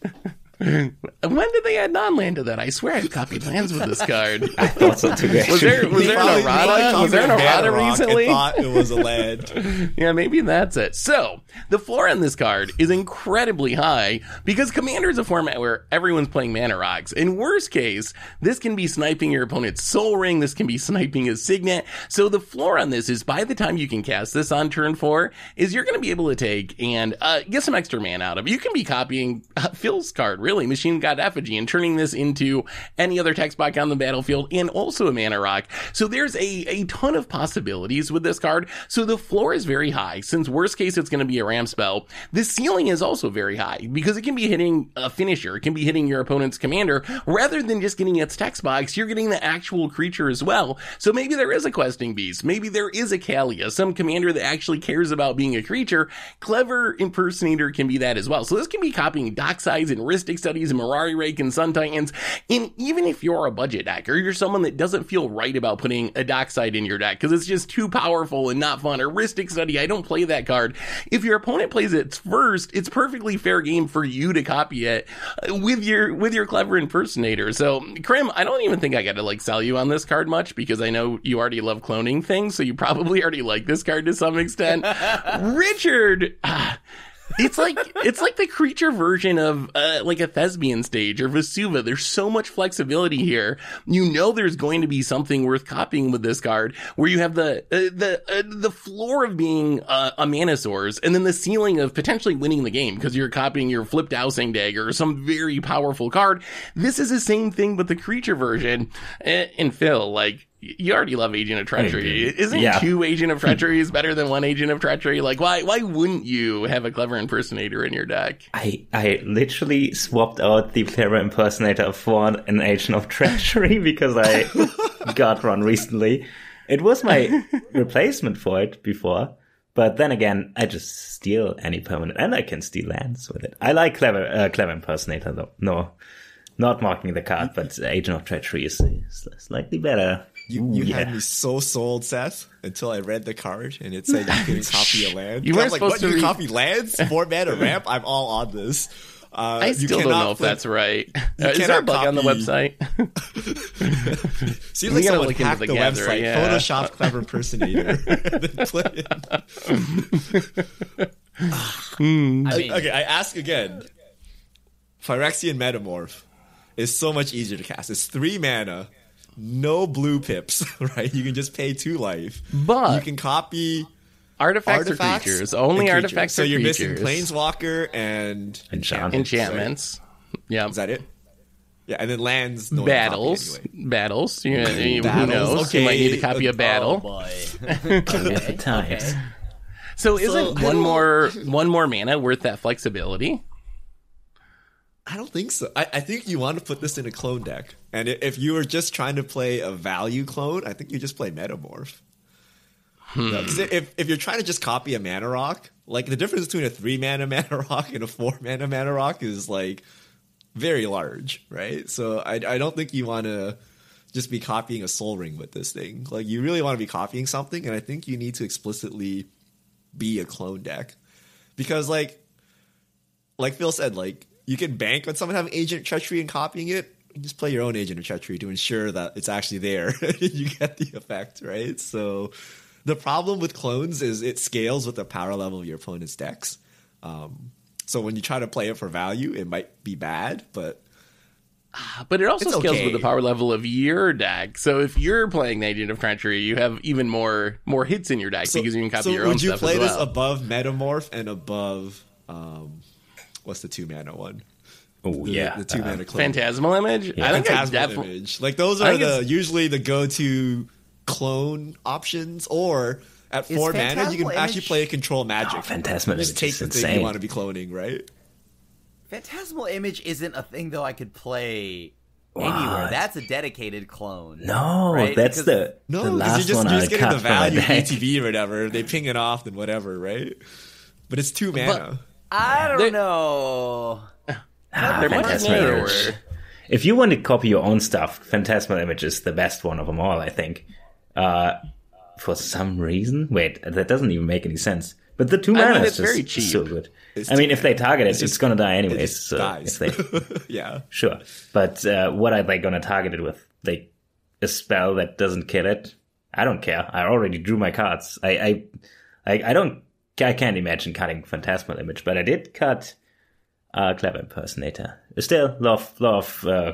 When did they add non-land to that? I swear I've copied lands with this card. I thought so too. Was there an errata? Was there an errata recently? I thought it was a land. Yeah, maybe that's it. So, the floor on this card is incredibly high because Commander is a format where everyone's playing Mana Rocks. In worst case, this can be sniping your opponent's Soul Ring. This can be sniping his Signet. So, the floor on this is by the time you can cast this on turn 4, is you're going to be able to take and get some extra mana out of it. You can be copying Phil's card, really, Machine God Effigy, and turning this into any other text box on the battlefield and also a Mana Rock. So there's a ton of possibilities with this card. So the floor is very high. Since worst case it's going to be a ramp spell, the ceiling is also very high because it can be hitting a finisher. It can be hitting your opponent's commander. Rather than just getting its text box, you're getting the actual creature as well. So maybe there is a questing beast. Maybe there is a Kalia, some commander that actually cares about being a creature. Clever Impersonator can be that as well. So this can be copying Docksides and Rhystic Studies and Mirari Rake and Sun Titans. And even if you're a budget deck or you're someone that doesn't feel right about putting a Dockside in your deck because it's just too powerful and not fun, or Rhystic Study, I don't play that card. If your opponent plays it first, it's perfectly fair game for you to copy it with your Clever Impersonator. So, Krim, I don't even think I got to like sell you on this card much because I know you already love cloning things, so you probably already like this card to some extent. Richard, it's like the creature version of like a Thespian stage or Vesuva. There's so much flexibility here. You know there's going to be something worth copying with this card, where you have the floor of being a Mana Source, and then the ceiling of potentially winning the game because you're copying your Flipped Dowsing Dagger or some very powerful card. This is the same thing, but the creature version. And Phil, like, you already love Agent of Treachery. Isn't 2 Agent of Treacheries better than 1 Agent of Treachery? Like, why wouldn't you have a Clever Impersonator in your deck? I literally swapped out the Clever Impersonator for an Agent of Treachery because I got one recently. It was my replacement for it before, but then again, I just steal any permanent, and I can steal lands with it. I like Clever Impersonator though. No, not marking the card, but Agent of Treachery is slightly better. You had me so sold, Seth, until I read the card and it said you couldn't copy a land. You weren't like, supposed what, to you copy lands? 4 mana ramp? I'm all on this. I still don't know if that's right. Is there a bug on the website? Seems like someone hacked the website, Photoshop Clever Impersonator, and then put it. Okay, I ask again. Phyrexian Metamorph is so much easier to cast. It's 3 mana. No blue pips, right? You can just pay 2 life. But you can copy artifacts or creatures. Only artifacts or creatures. So you're missing Planeswalker and enchantments. Yeah. Is that it? Yeah, and then lands. Battles. Battles. Who knows? Okay. You might need to copy a battle. Oh boy. Okay. So isn't one more mana worth that flexibility? I don't think so. I think you want to put this in a clone deck. And if you were just trying to play a value clone, I think you just play Metamorph. No, 'cause if you're trying to just copy a Mana Rock, like the difference between a 3 mana Mana Rock and a 4 mana Mana Rock is like very large, right? So I don't think you want to just be copying a Soul Ring with this thing. Like, you really want to be copying something, and I think you need to explicitly be a clone deck. Because like Phil said, like, you can bank on someone having Agent of Treachery and copying it. You just play your own Agent of Treachery to ensure that it's actually there. You get the effect, right? So The problem with clones is it scales with the power level of your opponent's decks. So when you try to play it for value, it might be bad, but it also scales with the power level of your deck. So if you're playing the Agent of Treachery, you have even more hits in your deck because you can copy your own stuff as well. So would you play this above Metamorph and above what's the 2-mana one? Oh yeah, the 2-mana clone. Phantasmal Image. Yeah. I think Phantasmal Image. Like those are usually the go-to clone options. Or at 4 mana, you can actually play a control magic. Phantasmal Image take the thing you want to be cloning, right? Phantasmal Image isn't a thing though I could play anywhere. That's a dedicated clone. No, right? That's the last you're one just getting the value ETB or whatever. They ping it off and whatever, right? But it's 2 mana. I don't know. They're much narrower. If you want to copy your own stuff, Phantasmal Image is the best one of them all, I think. For some reason, wait, that doesn't even make any sense. But the 2 mana is just very cheap. So good. If they target it, it's going to die anyways. So dies. Yeah, sure. But what are they going to target it with? Like a spell that doesn't kill it? I don't care. I already drew my cards. I can't imagine cutting Phantasmal Image, but I did cut Clever Impersonator. Still, love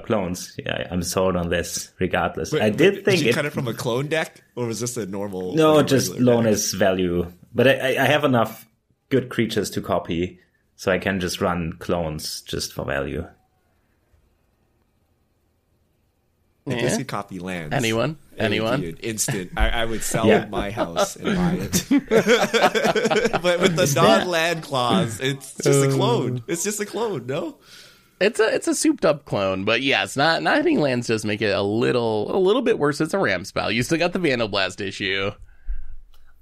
clones. Yeah, I'm sold on this regardless. Did you cut it from a clone deck, or was this a normal? No, just loan as value. But I have enough good creatures to copy, so I can just run clones just for value. I guess you copy lands. Anyone? Instant. I would sell my house and buy it. But with the non-land clause, it's just a clone. It's just a clone, no? It's a souped up clone, but yes, not hitting lands does make it a little bit worse. It's a ramp spell. You still got the Vandal Blast issue.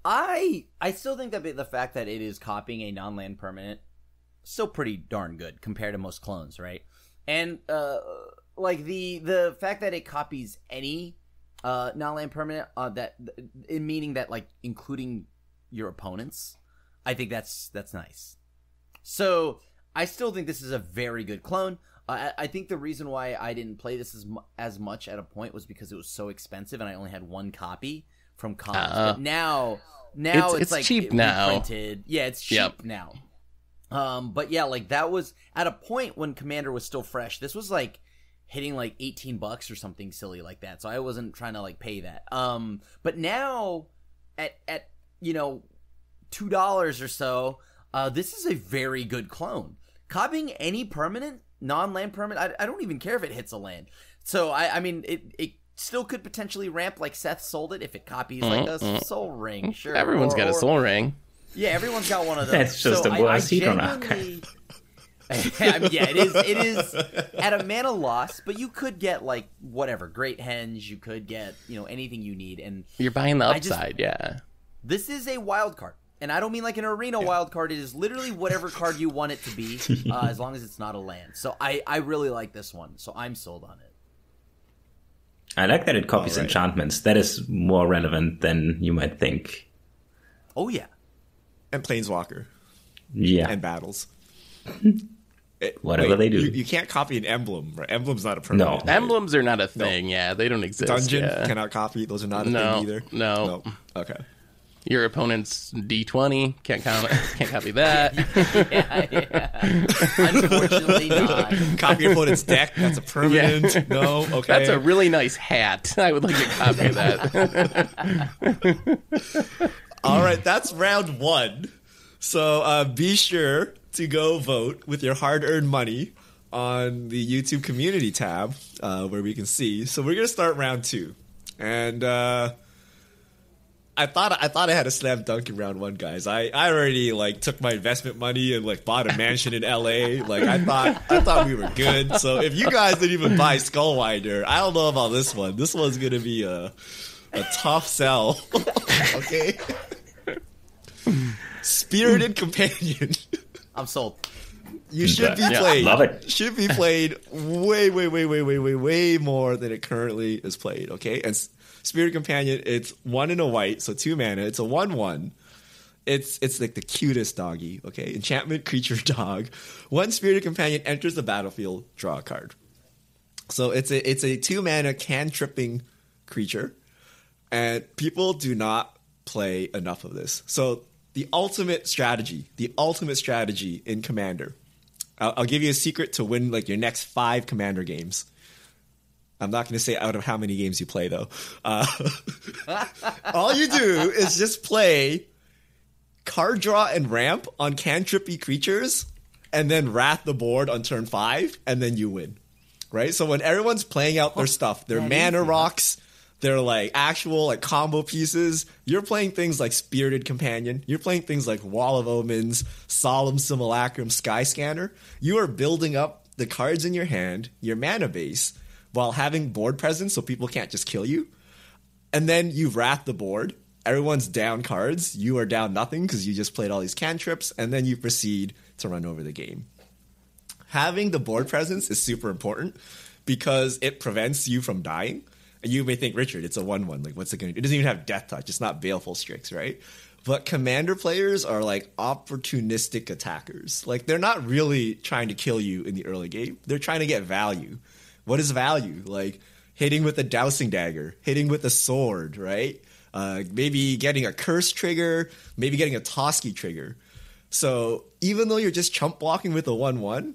I still think that the fact that it is copying a non-land permanent still pretty darn good compared to most clones, right? And like the fact that it copies any non-land permanent meaning that like including your opponents, I think that's nice. So I still think this is a very good clone. I think the reason why I didn't play this as much at a point was because it was so expensive and I only had one copy from cons. But now it's like cheap now. Reprinted. Yeah, it's cheap now. But yeah, like that was at a point when Commander was still fresh. This was like hitting like $18 or something silly like that. So I wasn't trying to like pay that. But now at $2 or so, this is a very good clone. Copying any permanent, non-land permanent, I don't even care if it hits a land. So I mean it still could potentially ramp like Seth sold it if it copies like a Soul Ring. Sure, everyone's got a Soul Ring. Yeah, everyone's got one of those. That's just a worse Hedron archive. I mean, yeah, it is at a mana loss, but you could get like whatever Great Henge. You could get anything you need, and you're buying the upside. Yeah, this is a wild card, and I don't mean like an arena wild card. It is literally whatever card you want it to be, as long as it's not a land. So I really like this one, so I'm sold on it. I like that it copies enchantments. That is more relevant than you might think. Oh yeah, and Planeswalker. Yeah, and battles. Whatever they do. You can't copy an emblem, right? Emblem's not a permanent. No, emblems are not a thing. No. Yeah, they don't exist. Dungeon cannot copy. Those are not a thing either. No. Okay. Your opponent's D20 can't copy that. Yeah. Unfortunately not. Copy your opponent's deck. That's a permanent. Yeah. No. Okay. That's a really nice hat. I would like to copy that. All right, that's round 1. So be sure to go vote with your hard-earned money on the YouTube community tab where we can see. So we're gonna start round 2, and I thought I had a slam dunk in round 1, guys. I already like took my investment money and like bought a mansion in LA. Like I thought we were good. So if you guys didn't even buy Skullwinder, I don't know about this one. This one's gonna be a tough sell. Okay. Spirited Companion. I'm sold. You should be played. Love it. Should be played way more than it currently is played. Okay, and Spirited Companion, it's 1 and a white, so 2 mana. It's a 1/1. It's like the cutest doggy. Okay, enchantment creature dog. 1 Spirited Companion enters the battlefield, draw a card. So it's a 2 mana cantripping creature, and people do not play enough of this. So the ultimate strategy in Commander. I'll give you a secret to win like your next 5 Commander games. I'm not going to say out of how many games you play, though. All you do is just play card draw and ramp on cantrippy creatures, and then wrath the board on turn 5, and then you win. Right? So when everyone's playing out their stuff, their mana rocks, their like actual like combo pieces, you're playing things like Spirited Companion, you're playing things like Wall of Omens, Solemn Simulacrum, Sky Scanner. You are building up the cards in your hand, your mana base, while having board presence so people can't just kill you. And then you wrath the board. Everyone's down cards. You are down nothing because you just played all these cantrips, and then you proceed to run over the game. Having the board presence is super important because it prevents you from dying. And you may think, Richard, it's a 1/1. Like, what's it going to do? It doesn't even have Death Touch. It's not Baleful Strix, right? But Commander players are like opportunistic attackers. Like, they're not really trying to kill you in the early game. They're trying to get value. What is value? Like hitting with a Dowsing Dagger, hitting with a sword, right? Maybe getting a Curse trigger, maybe getting a Toski trigger. So even though you're just chump blocking with a 1/1,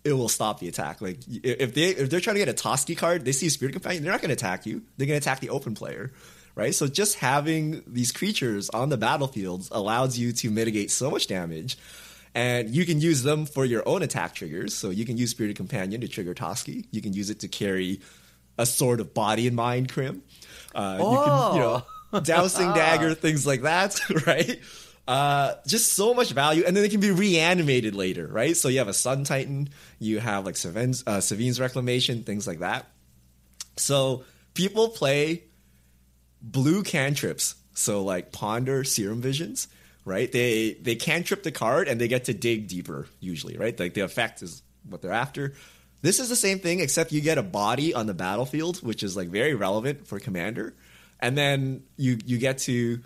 it will stop the attack. Like if they're trying to get a Toski card, they see Spirit Companion, they're not going to attack you. They're going to attack the open player, right? So just having these creatures on the battlefields allows you to mitigate so much damage. And you can use them for your own attack triggers. So you can use Spirited Companion to trigger Toski. You can use it to carry a Sword of Body and Mind Crim. You can, Dowsing Dagger, things like that, right? Just so much value. And then it can be reanimated later, right? So you have a Sun Titan. You have like Savine's Reclamation, things like that. So people play blue cantrips. So like Ponder, Serum Visions. Right? They cantrip the card and they get to dig deeper usually, right? Like the effect is what they're after. This is the same thing except you get a body on the battlefield, which is like very relevant for Commander. And then you get to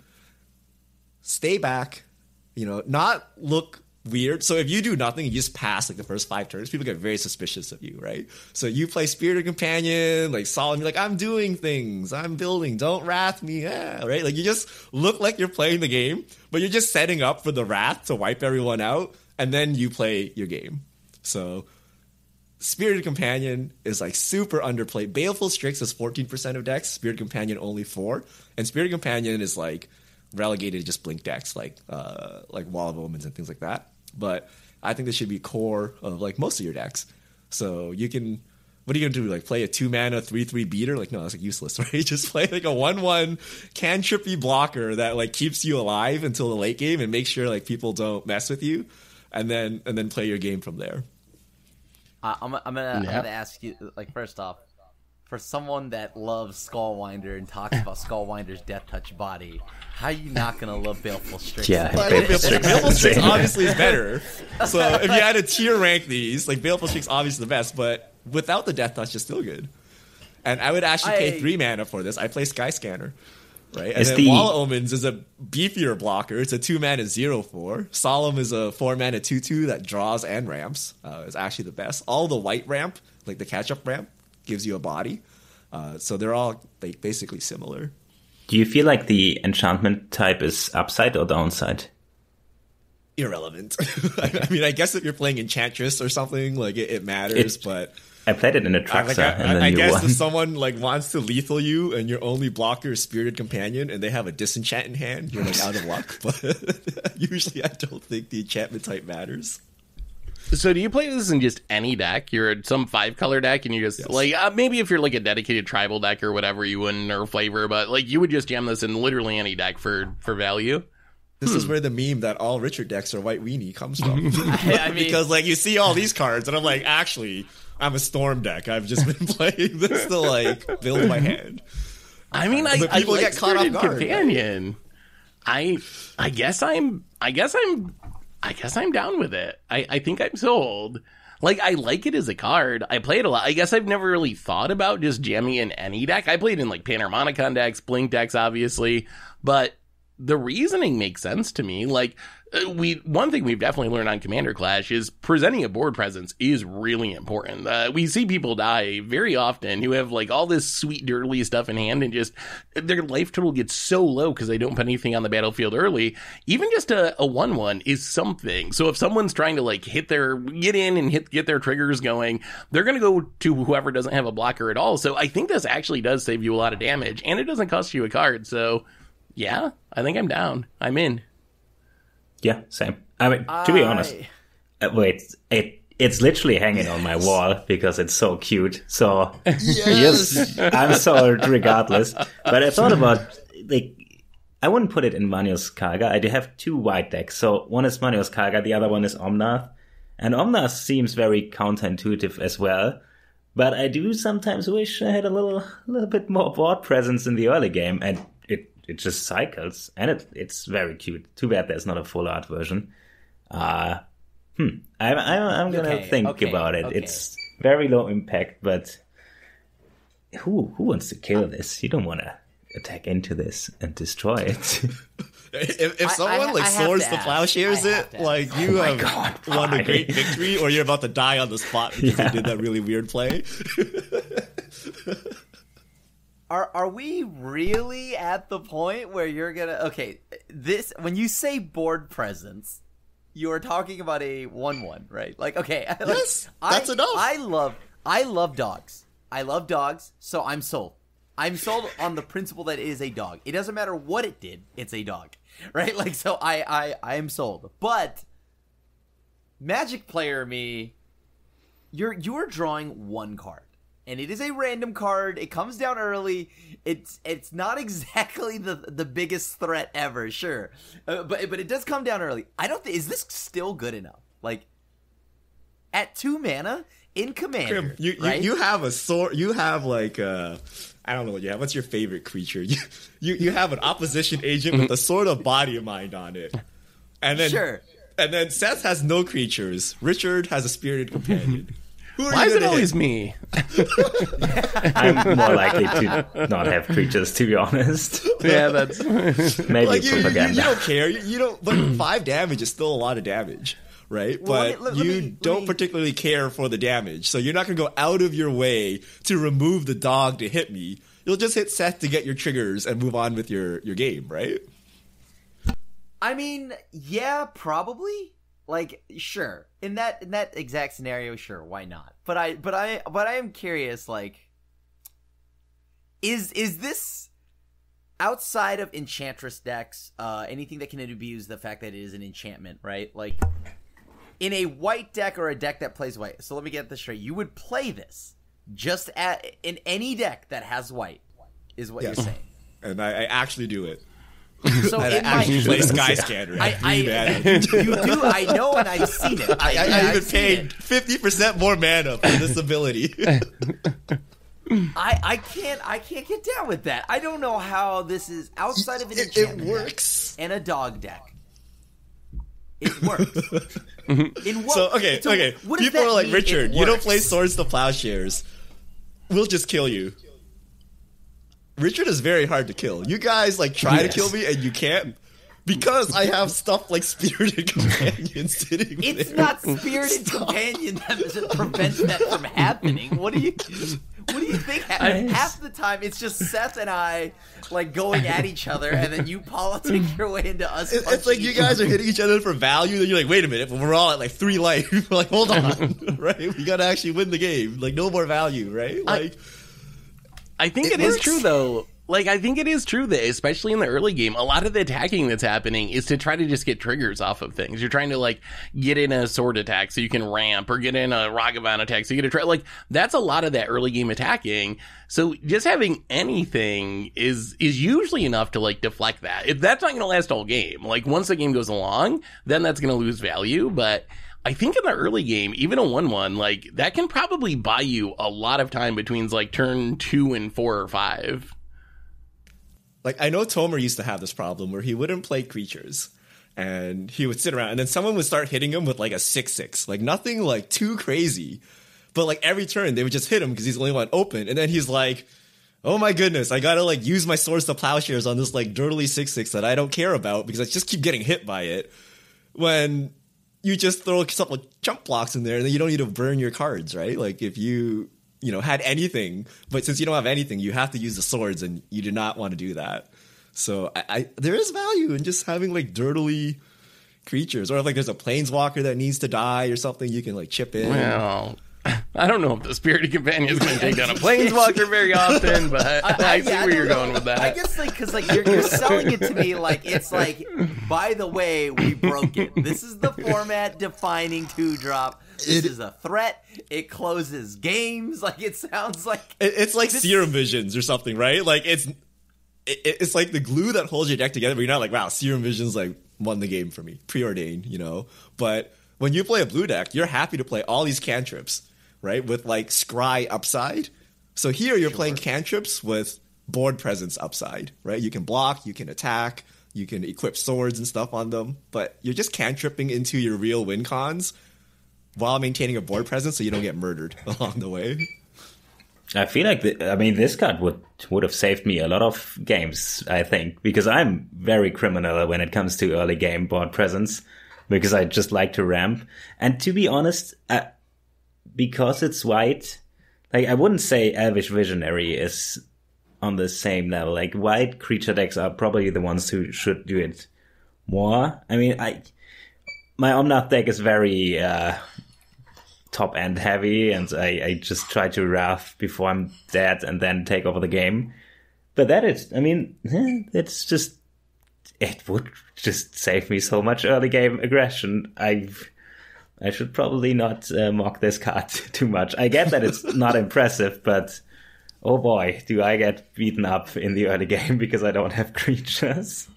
stay back, not look weird. So if you do nothing, you just pass like the first 5 turns, people get very suspicious of you, right? So you play Spirited Companion, like Solemn, you're like, I'm doing things, I'm building, don't wrath me, right? Like you just look like you're playing the game, but you're just setting up for the wrath to wipe everyone out, and then you play your game. So Spirited Companion is like super underplayed. Baleful Strix is 14% of decks, Spirited Companion only 4%, and Spirited Companion is like relegated to just blink decks like Wall of Omens and things like that. But I think this should be core of like most of your decks. So you can, what are you gonna do? Like play a 2-mana 3/3 beater? Like no, that's like useless, right? Just play like a 1/1 cantrippy blocker that like keeps you alive until the late game and make sure like people don't mess with you, and then play your game from there. I'm gonna ask you, like, first off, for someone that loves Skullwinder and talks about Skullwinder's Death Touch body, how are you not gonna love Baleful Strix? Yeah, Baleful Strix obviously is better. So if you had to tier rank these, like Baleful Strix obviously the best, but without the Death Touch, it's still good. And I would actually pay 3 mana for this. I play Sky Scanner, right? And then Wall of Omens is a beefier blocker. It's a 2-mana 0/4. Solemn is a 4-mana 2/2 that draws and ramps. It's actually the best. All the white ramp, like the catch-up ramp, gives you a body. So they're all like basically similar. Do you feel like the enchantment type is upside or downside? Irrelevant. I mean, I guess if you're playing Enchantress or something, like it matters, but I played it in a Traxa, and then I you guess won. if someone like wants to lethal you and your only blocker is Spirited Companion and they have a disenchant in hand, you're like out of luck. But usually I don't think the enchantment type matters. So do you play this in just any deck? You're in some 5-color deck and you just, like, maybe if you're like a dedicated tribal deck or whatever, you wouldn't, or flavor, but like you would just jam this in literally any deck for value? This is where the meme that all Richard decks are white weenie comes from. I mean, because like you see all these cards and I'm like, actually, I'm a Storm deck. I've just been playing this to like build my hand. I mean, but people get caught off guard. Companion. Right? I guess I'm down with it. I think I'm sold. Like, I like it as a card. I play it a lot. I guess I've never really thought about just jamming in any deck. I played in like Panharmonicon decks, Blink decks, obviously, but the reasoning makes sense to me. Like, one thing we've definitely learned on Commander Clash is presenting a board presence is really important. We see people die very often who have like all this sweet dirty stuff in hand and just their life total gets so low because they don't put anything on the battlefield early. Even just a 1/1 is something. So if someone's trying to like get in and get their triggers going, they're going to go to whoever doesn't have a blocker at all. So I think this actually does save you a lot of damage and it doesn't cost you a card. So yeah, I think I'm down. I'm in. Yeah, same. I mean, to be honest, it's literally hanging on my wall because it's so cute. So yes, I'm sold regardless. But I thought about like I wouldn't put it in Manios Karga. I do have 2 white decks. So one is Manios Karga, the other one is Omnath, and Omnath seems very counterintuitive as well. But I do sometimes wish I had a little bit more board presence in the early game, and it just cycles, and it's very cute. Too bad there's not a full art version. I'm gonna think about it. Okay. It's very low impact, but who wants to kill this? You don't want to attack into this and destroy it. If someone swords the plowshares like you have won a great victory, or you're about to die on the spot because you did that really weird play. Are we really at the point where you're gonna this when you say board presence, you are talking about a 1/1, right? Like yes, that's enough. I love dogs. I love dogs, so I'm sold. I'm sold on the principle that it is a dog. It doesn't matter what it did, it's a dog. Right? Like so I am sold. But Magic player me, you're drawing 1 card. And it is a random card. It comes down early. It's not exactly the biggest threat ever, sure, but it does come down early. I don't think, is this still good enough? Like at 2 mana in Commander, you have a sword. You have like I don't know what you have. What's your favorite creature? You have an opposition agent with a Sword of Body of Mind on it, and then sure. And then Seth has no creatures. Richard has a Spirited Companion. Why is it always me? I'm more likely to not have creatures, to be honest. Yeah, that's maybe like propaganda. You don't care. You don't. But 5 damage is still a lot of damage, right? Well, but you don't particularly care for the damage, so you're not going to go out of your way to remove the dog to hit me. You'll just hit Seth to get your triggers and move on with your game, right? I mean, yeah, probably. Like, sure, in that exact scenario, sure, why not? But I am curious. Like, is this outside of Enchantress decks? Anything that can abuse the fact that it is an enchantment, right? Like, in a white deck or a deck that plays white. So let me get this straight. You would play this just in any deck that has white, is what you're saying. And I actually do it. So I actually play Skyscanner. You do, I know, and I've seen it. I even paid 50% more mana for this ability. I can't get down with that. I don't know how this is outside of an enchantment. It works and a dog deck. It works. In what? So okay. People are like, Richard, you don't play Swords to Plowshares. We'll just kill you. Richard is very hard to kill. You guys try to kill me and you can't because I have stuff like Spirited Companion sitting there. It's not Spirited Companion that prevents that from happening. What do you think happens? Half the time it's just Seth and I going at each other, and then you politic your way into us. It's like you guys are hitting each other for value, and you're like, wait a minute, but we're all at 3 life. We're like, hold on, right? We gotta actually win the game. No more value, right? I think it is true, though. I think it is true that, especially in the early game, a lot of the attacking that's happening is to try to just get triggers off of things. You're trying to, get in a sword attack so you can ramp, or get in a Ragavan attack so you get a try. That's a lot of that early game attacking. So just having anything is usually enough to, deflect that. If that's not going to last all game, once the game goes along, then that's going to lose value. But I think in the early game, even a 1/1, that can probably buy you a lot of time between turn 2 and 4 or 5. I know Tomer used to have this problem where he wouldn't play creatures, and he would sit around, and then someone would start hitting him with a 6/6, nothing too crazy, but every turn they would just hit him because he's the only one open, and then he's like, oh my goodness, I gotta use my Swords to Plowshares on this dirtily 6/6 that I don't care about because I just keep getting hit by it. when you just throw a couple of chump blocks in there and then you don't need to burn your cards, right? Like if you had anything, but since you don't have anything, you have to use the swords and you do not want to do that. So there is value in just having like dirtily creatures, or if like there's a planeswalker that needs to die or something, you can like chip in. Well, I don't know if the Spirited Companion is going to take down a planeswalker very often, but I see where you're going with that. I guess like because like you're selling it to me like it's like, by the way, we broke it. This is the format defining 2-drop. This is a threat. It closes games. Like it sounds like it's like Serum Visions or something, right? Like it's like the glue that holds your deck together. But you're not like, wow, Serum Visions like won the game for me, preordained, But when you play a blue deck, you're happy to play all these cantrips, right? With like scry upside. So here you're playing cantrips with board presence upside, right? You can block, you can attack, you can equip swords and stuff on them, but you're just cantripping into your real win cons while maintaining a board presence so you don't get murdered along the way. I feel like this card would have saved me a lot of games, I think, because I'm very criminal when it comes to early game board presence, because I just like to ramp. And to be honest, because it's white, like I wouldn't say Elvish Visionary is on the same level. Like white creature decks are probably the ones who should do it more. I mean, my Omnath deck is very top end heavy, and I just try to Wrath before I'm dead and then take over the game. But it would just save me so much early game aggression. I should probably not mock this card too much. I get that it's not impressive, but oh boy, do I get beaten up in the early game because I don't have creatures.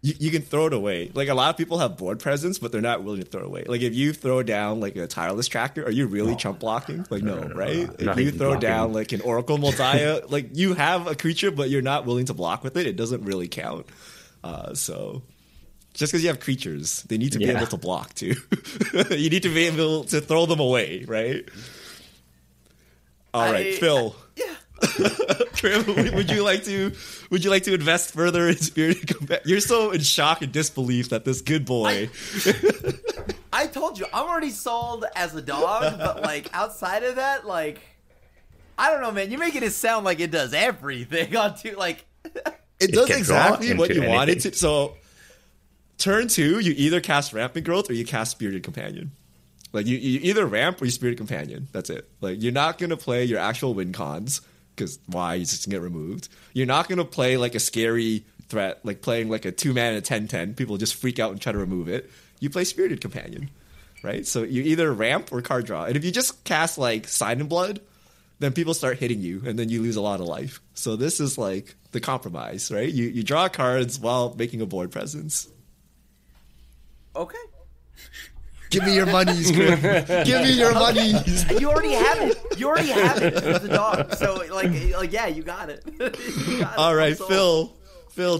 You can throw it away. Like a lot of people have board presence, but they're not willing to throw it away. Like if you throw down like a Tireless Tracker, are you really chump blocking? Like no, right? If you throw down like an Oracle Moldiah, like you have a creature, but you're not willing to block with it, it doesn't really count. So just because you have creatures, they need to be able to block too. You need to be able to throw them away, right? All right, Phil. Yeah. Trim, would you like to invest further in Spirited Companion? You're so in shock and disbelief that this good boy. I told you, I'm already sold as a dog, but like outside of that, like I don't know, man. You're making it sound like it does everything it does exactly what you want it to. So turn 2, you either cast Rampant Growth or you cast Spirited Companion. Like you either ramp or you Spirited Companion. That's it. Like you're not gonna play your actual win cons. Because why? It's just going to get removed. You're not going to play like a scary threat, like playing like a 2-mana 10/10. People just freak out and try to remove it. You play Spirited Companion, right? So you either ramp or card draw. And if you just cast like Sign in Blood, then people start hitting you, and then you lose a lot of life. So this is like the compromise, right? You draw cards while making a board presence. Okay. Give me your monies, Grim. Give me your monies. You already have it. It's a dog. So like yeah, you got it. All right, Phil,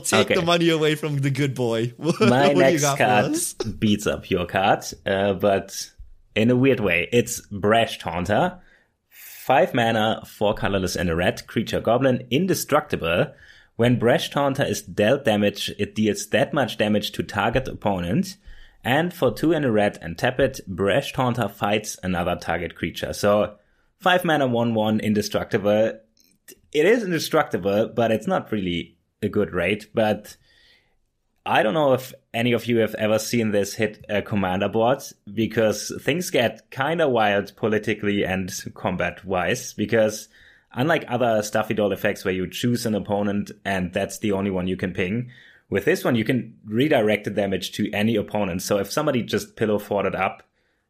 take the money away from the good boy. My next card beats up your card, but in a weird way. It's Brash Taunter. 5 mana, 4 colorless and a red, creature goblin, indestructible. When Brash Taunter is dealt damage, it deals that much damage to target opponent. And for 2 and a red and tap it, Brash Taunter fights another target creature. So 5 mana, 1/1, indestructible. It is indestructible, but it's not really a good rate. But I don't know if any of you have ever seen this hit a commander board, because things get kind of wild politically and combat-wise. Because unlike other Stuffy Doll effects where you choose an opponent and that's the only one you can ping, with this one, you can redirect the damage to any opponent. So if somebody just pillow forted up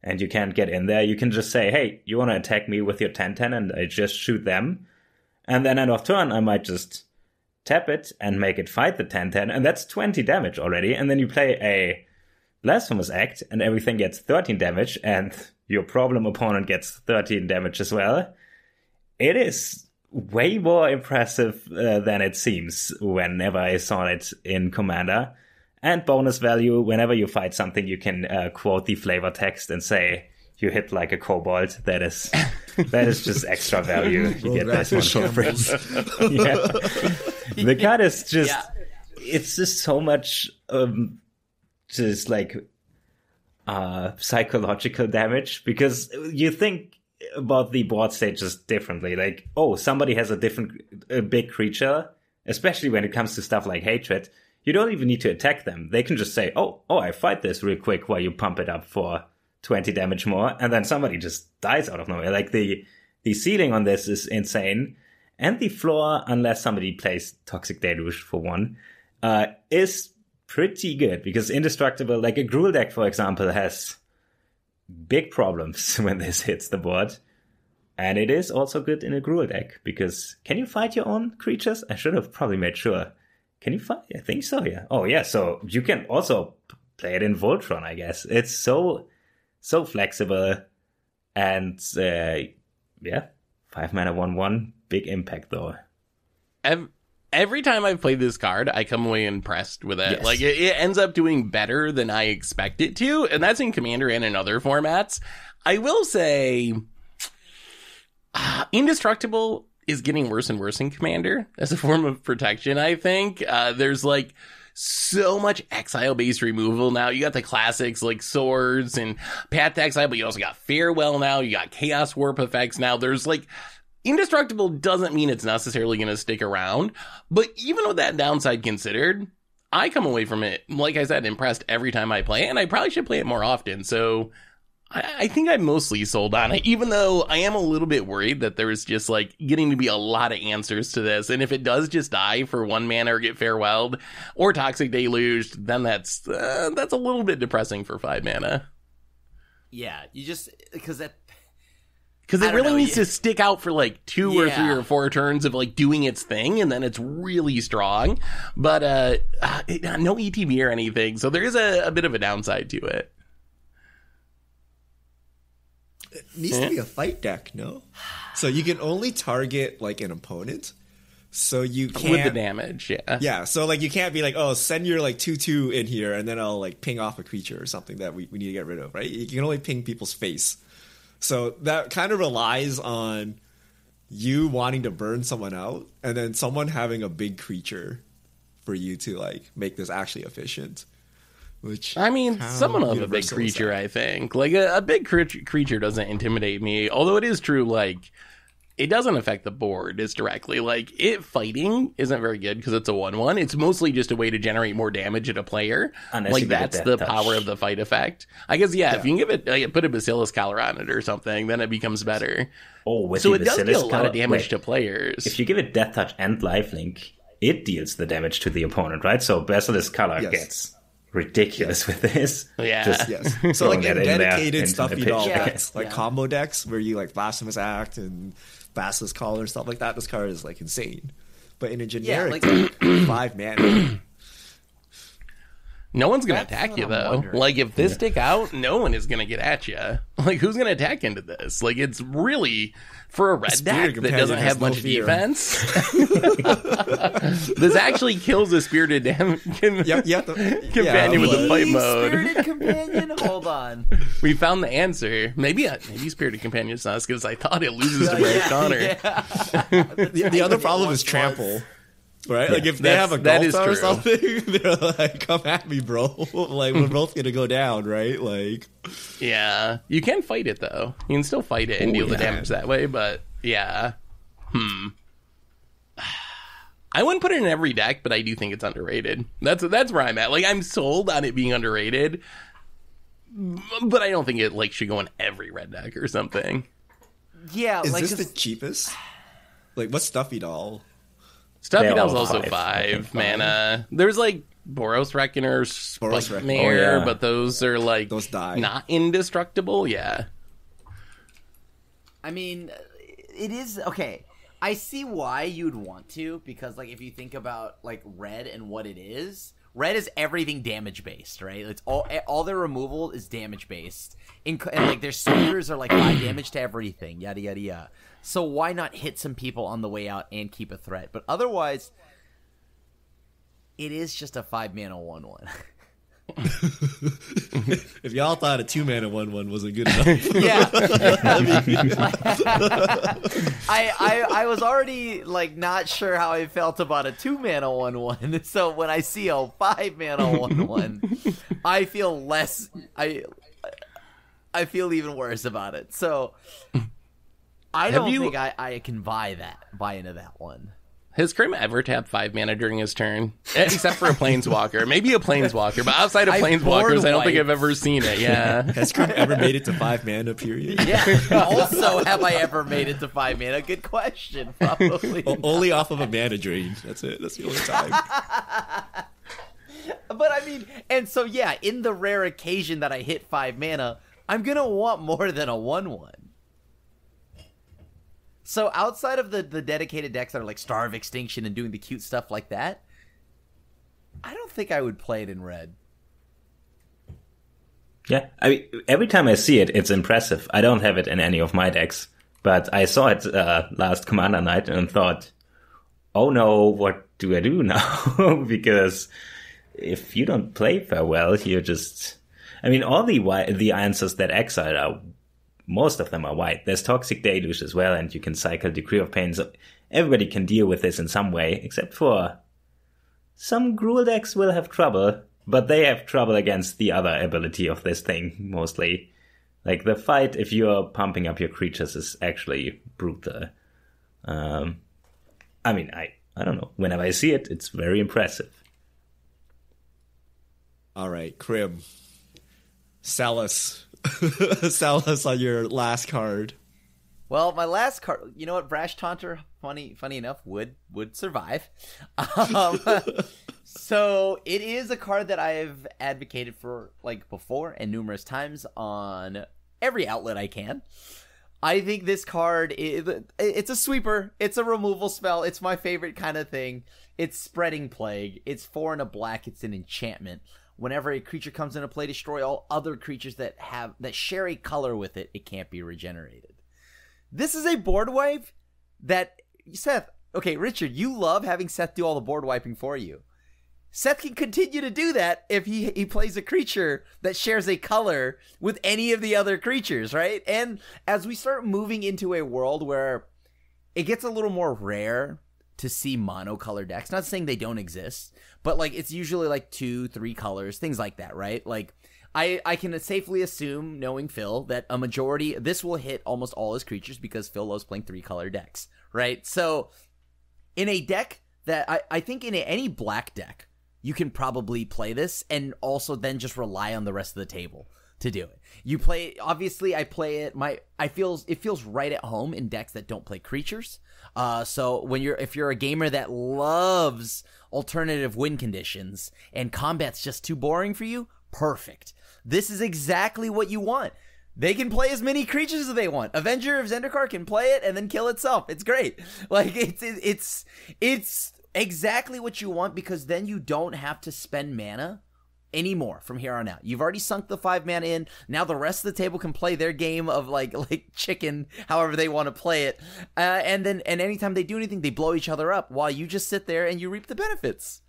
and you can't get in there, you can just say, hey, you want to attack me with your 10/10, and I just shoot them. And then end of turn, I might just tap it and make it fight the 10/10, and that's 20 damage already. And then you play a Blasphemous Act and everything gets 13 damage, and your problem opponent gets 13 damage as well. It is way more impressive than it seems whenever I saw it in Commander. And bonus value, whenever you fight something, you can quote the flavor text and say, you hit like a kobold. That is just extra value. You get this one for free. Yeah. The card is just, it's just so much, just like psychological damage, because you think about the board stages differently. Like, oh, somebody has a big creature, especially when it comes to stuff like hatred. You don't even need to attack them. They can just say, oh, I fight this real quick while you pump it up for 20 damage more, and then somebody just dies out of nowhere. Like, the ceiling on this is insane, and the floor, unless somebody plays Toxic Deluge for one, is pretty good, because Indestructible, like a Gruul deck, for example, has big problems when this hits the board. And it is also good in a Gruul deck, because can you fight your own creatures? I should have probably made sure. Can you fight? I think so, yeah. Oh, yeah, so you can also play it in Voltron, I guess. It's so flexible, and 5 mana 1/1, big impact though. Every time I've played this card, I come away impressed with it. Yes. Like, it ends up doing better than I expect it to, and that's in Commander and in other formats. I will say, Indestructible is getting worse and worse in Commander as a form of protection, I think. There's, like, so much exile-based removal now. You got the classics like Swords and Path to Exile, but you also got Farewell now. You got Chaos Warp effects now. There's, like, Indestructible doesn't mean it's necessarily going to stick around, but even with that downside considered, I come away from it, like I said, impressed every time I play, and I probably should play it more often. So I think I'm mostly sold on it, even though I am a little bit worried that there's just, like, getting to be a lot of answers to this. And if it does just die for 1 mana or get farewelled or Toxic Deluged, then that's a little bit depressing for 5 mana. Yeah, you just, because it really needs to stick out for, like, 2 or 3 or 4 turns of, like, doing its thing, and then it's really strong. But no ETB or anything, so there is a bit of a downside to it. It needs to be a fight deck, no? So you can only target, like, an opponent. So you can't... With the damage, yeah. Yeah, so, like, you can't be like, oh, send your, like, 2/2 in here, and then I'll, like, ping off a creature or something that we need to get rid of, right? You can only ping people's face. So that kind of relies on you wanting to burn someone out, and then someone having a big creature for you to, like, make this actually efficient. Which, I mean, someone of a big creature, I think. Like, a big creature doesn't intimidate me. Although it is true, like, it doesn't affect the board as directly. Like, it fighting isn't very good because it's a 1/1. It's mostly just a way to generate more damage at a player. Like, that's the power of the fight effect. I guess, yeah, if you can give it, like, put a Basilisk Collar on it or something, then it becomes better. Oh, so it does deal a lot of damage to players. If you give it Death Touch and Lifelink, it deals the damage to the opponent, right? So Basilisk Collar gets ridiculous with this. Yeah. Yes. So, like, in dedicated stuffy doll decks, like combo decks where you, like, Blasphemous Act and Basilisk Collar and stuff like that, this card is, like, insane. But in a generic deck, 5 mana... No one's going to attack you, though. Like, if this stick out, no one is going to get at you. Like, who's going to attack into this? Like, it's really, for a red deck that doesn't have much defense, this actually kills a Spirited Companion with a fight mode. Spirited Companion? Hold on. We found the answer. Maybe Spirited Companion's not as good as I thought. It loses to Brash Taunter. The other problem is Trample. Right? Yeah. Like, if they have a Gulta or something, they're like, come at me, bro. Like, we're both going to go down, right? Like, yeah. You can fight it, though. You can still fight it and deal the damage that way, but, yeah. I wouldn't put it in every deck, but I do think it's underrated. That's where I'm at. Like, I'm sold on it being underrated, but I don't think it, like, should go in every red deck or something. Yeah. Is this the cheapest? Like, what's Stuffy Doll? Stuffy Doll's also 5 mana. There's, like, Boros Reckoner, Spike but those are, like, those die. Not indestructible. Yeah. I mean, it is okay. I see why you'd want to, because, like, if you think about, like, red and what it is everything damage based, right? It's all their removal is damage based, and like their spears are like 5 damage to everything, yada yada yada. So why not hit some people on the way out and keep a threat? But otherwise, it is just a 5 mana 1/1. If y'all thought a 2 mana 1/1 wasn't good enough, I was already, like, not sure how I felt about a 2 mana 1/1. So when I see a 5 mana 1/1, I feel less. I feel even worse about it. So I don't think I can buy into that one. Has Krim ever tapped 5 mana during his turn? Except for a Planeswalker. Maybe a Planeswalker, but outside of Planeswalkers, I don't think I've ever seen it. Yeah. Has Krim ever made it to 5 mana, period? Yeah. Also, have I ever made it to 5 mana? Good question. Probably only off of a mana drain. That's it. That's the only time. But I mean, and so yeah, in the rare occasion that I hit 5 mana, I'm going to want more than a 1/1. So outside of the dedicated decks that are like Star of Extinction and doing the cute stuff like that, I don't think I would play it in red. Yeah, I mean, every time I see it, it's impressive. I don't have it in any of my decks, but I saw it last Commander Night and thought, oh no, what do I do now? Because if you don't play Farewell, you're just... I mean, all the answers that exile are... Most of them are white. There's Toxic Deluge as well, and you can cycle Decree of Pain. So everybody can deal with this in some way, except for some Gruul decks will have trouble, but they have trouble against the other ability of this thing, mostly. Like, the fight, if you're pumping up your creatures, is actually brutal. I mean, I don't know. Whenever I see it, it's very impressive. All right, Krim. Sell us. Sell us on your last card. Well, my last card, you know what? Brash Taunter, funny enough, would survive. So it is a card that I've advocated for like before and numerous times on every outlet I can. I think this card it's a sweeper. It's a removal spell. It's my favorite kind of thing. It's Spreading Plague. It's 4 and a black. It's an enchantment. Whenever a creature comes into play, destroy all other creatures that share a color with it. It can't be regenerated. This is a board wipe that Seth. Okay, Richard, you love having Seth do all the board wiping for you. Seth can continue to do that if he plays a creature that shares a color with any of the other creatures, right? And as we start moving into a world where it gets a little more rare to see monocolor decks, not saying they don't exist, but like it's usually like 2-3 colors, things like that, right? Like I can safely assume, knowing Phil, that a majority, this will hit almost all his creatures because Phil loves playing 3-color decks, right? So in a deck that I think in any black deck, you can probably play this and also then just rely on the rest of the table to do it. You play, obviously I play it, it feels right at home in decks that don't play creatures. So if you're a gamer that loves alternative win conditions and combat's just too boring for you, perfect. This is exactly what you want. They can play as many creatures as they want. Avenger of Zendikar can play it and then kill itself. It's great. Like it's exactly what you want, because then you don't have to spend mana anymore from here on out. You've already sunk the 5 mana in. Now the rest of the table can play their game of like chicken, however they want to play it. And anytime they do anything, they blow each other up while you just sit there and you reap the benefits.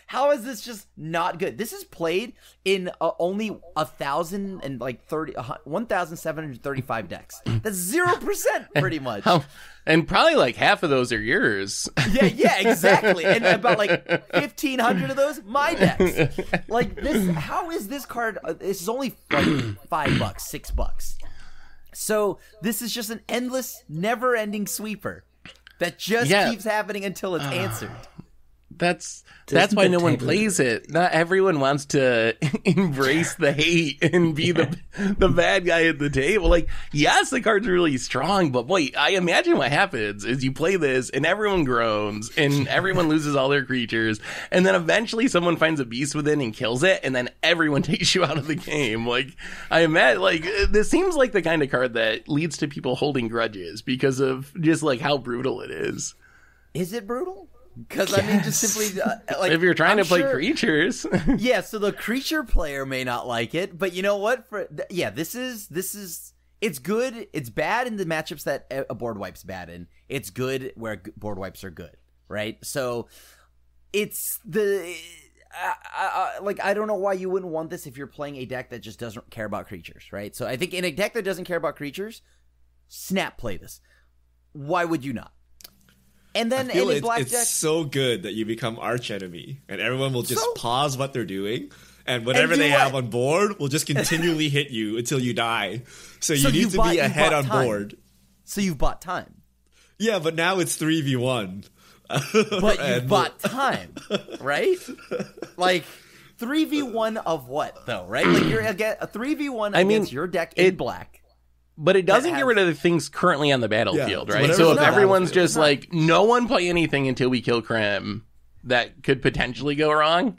How is this just not good? This is played in only 1,735 decks. That's 0% pretty much. And probably like half of those are yours. Yeah, exactly. And about like 1,500 of those, my decks. Like this, how is this card? This is only like $5, $6. So this is just an endless, never-ending sweeper that just keeps happening until it's answered. That's why no one plays it. Not everyone wants to embrace the hate and be the bad guy at the table. Like, yes, the card's really strong, but boy, I imagine what happens is you play this and everyone groans and everyone loses all their creatures, and then eventually someone finds a beast within and kills it, and then everyone takes you out of the game. Like, I imagine, like, this seems like the kind of card that leads to people holding grudges because of just like how brutal it is. Is it brutal? Because, I mean, just simply, like... If you're trying to play creatures. Yeah, so the creature player may not like it, but you know what? This is... It's good. It's bad in the matchups that a board wipe's bad in. It's good where board wipes are good, right? So, it's the... I don't know why you wouldn't want this if you're playing a deck that just doesn't care about creatures, right? So, I think in a deck that doesn't care about creatures, snap play this. Why would you not? And then it's so good that you become arch enemy, and everyone will just pause what they're doing And whatever they have on board will just continually hit you until you die. So you need to be ahead on board. So you've bought time. Yeah, but now it's 3v1. But you've bought time, right? Like 3v1 of what though, right? Like you're a 3v1 against your deck in black. But it doesn't get rid of the things currently on the battlefield, right? So if everyone's just like, no one play anything until we kill Krim, that could potentially go wrong.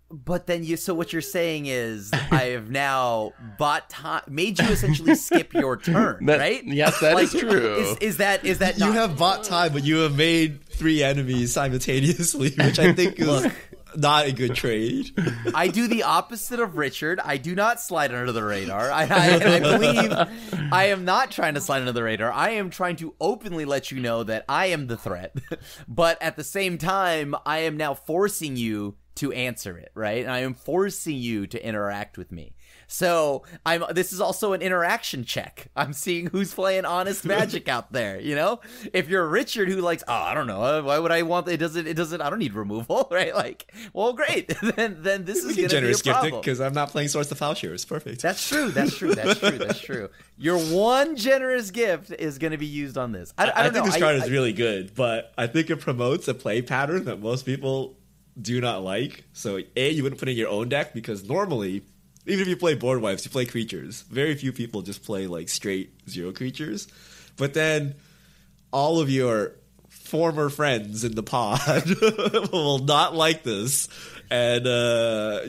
But then so what you're saying is I have now bought time, made you essentially skip your turn, right? Yes, that is true. Is that not, you have bought time, but you have made 3 enemies simultaneously, which I think is not a good trade. I do the opposite of Richard. I do not slide under the radar. I believe I am not trying to slide under the radar. I am trying to openly let you know that I am the threat. But at the same time, I am now forcing you to answer it, right? And I am forcing you to interact with me. So this is also an interaction check. I'm seeing who's playing honest magic out there, you know? If you're Richard who likes, I don't know, why would I want it doesn't I don't need removal, right? Like, well, great. then this is going to be a problem. Because I'm not playing Swords to Plowshares. Perfect. That's true. Your one generous gift is going to be used on this. I think this card is really good, but I think it promotes a play pattern that most people do not like. So you wouldn't put in your own deck because normally, even if you play board wipes, you play creatures. Very few people just play like straight 0 creatures. But then all of your former friends in the pod will not like this, and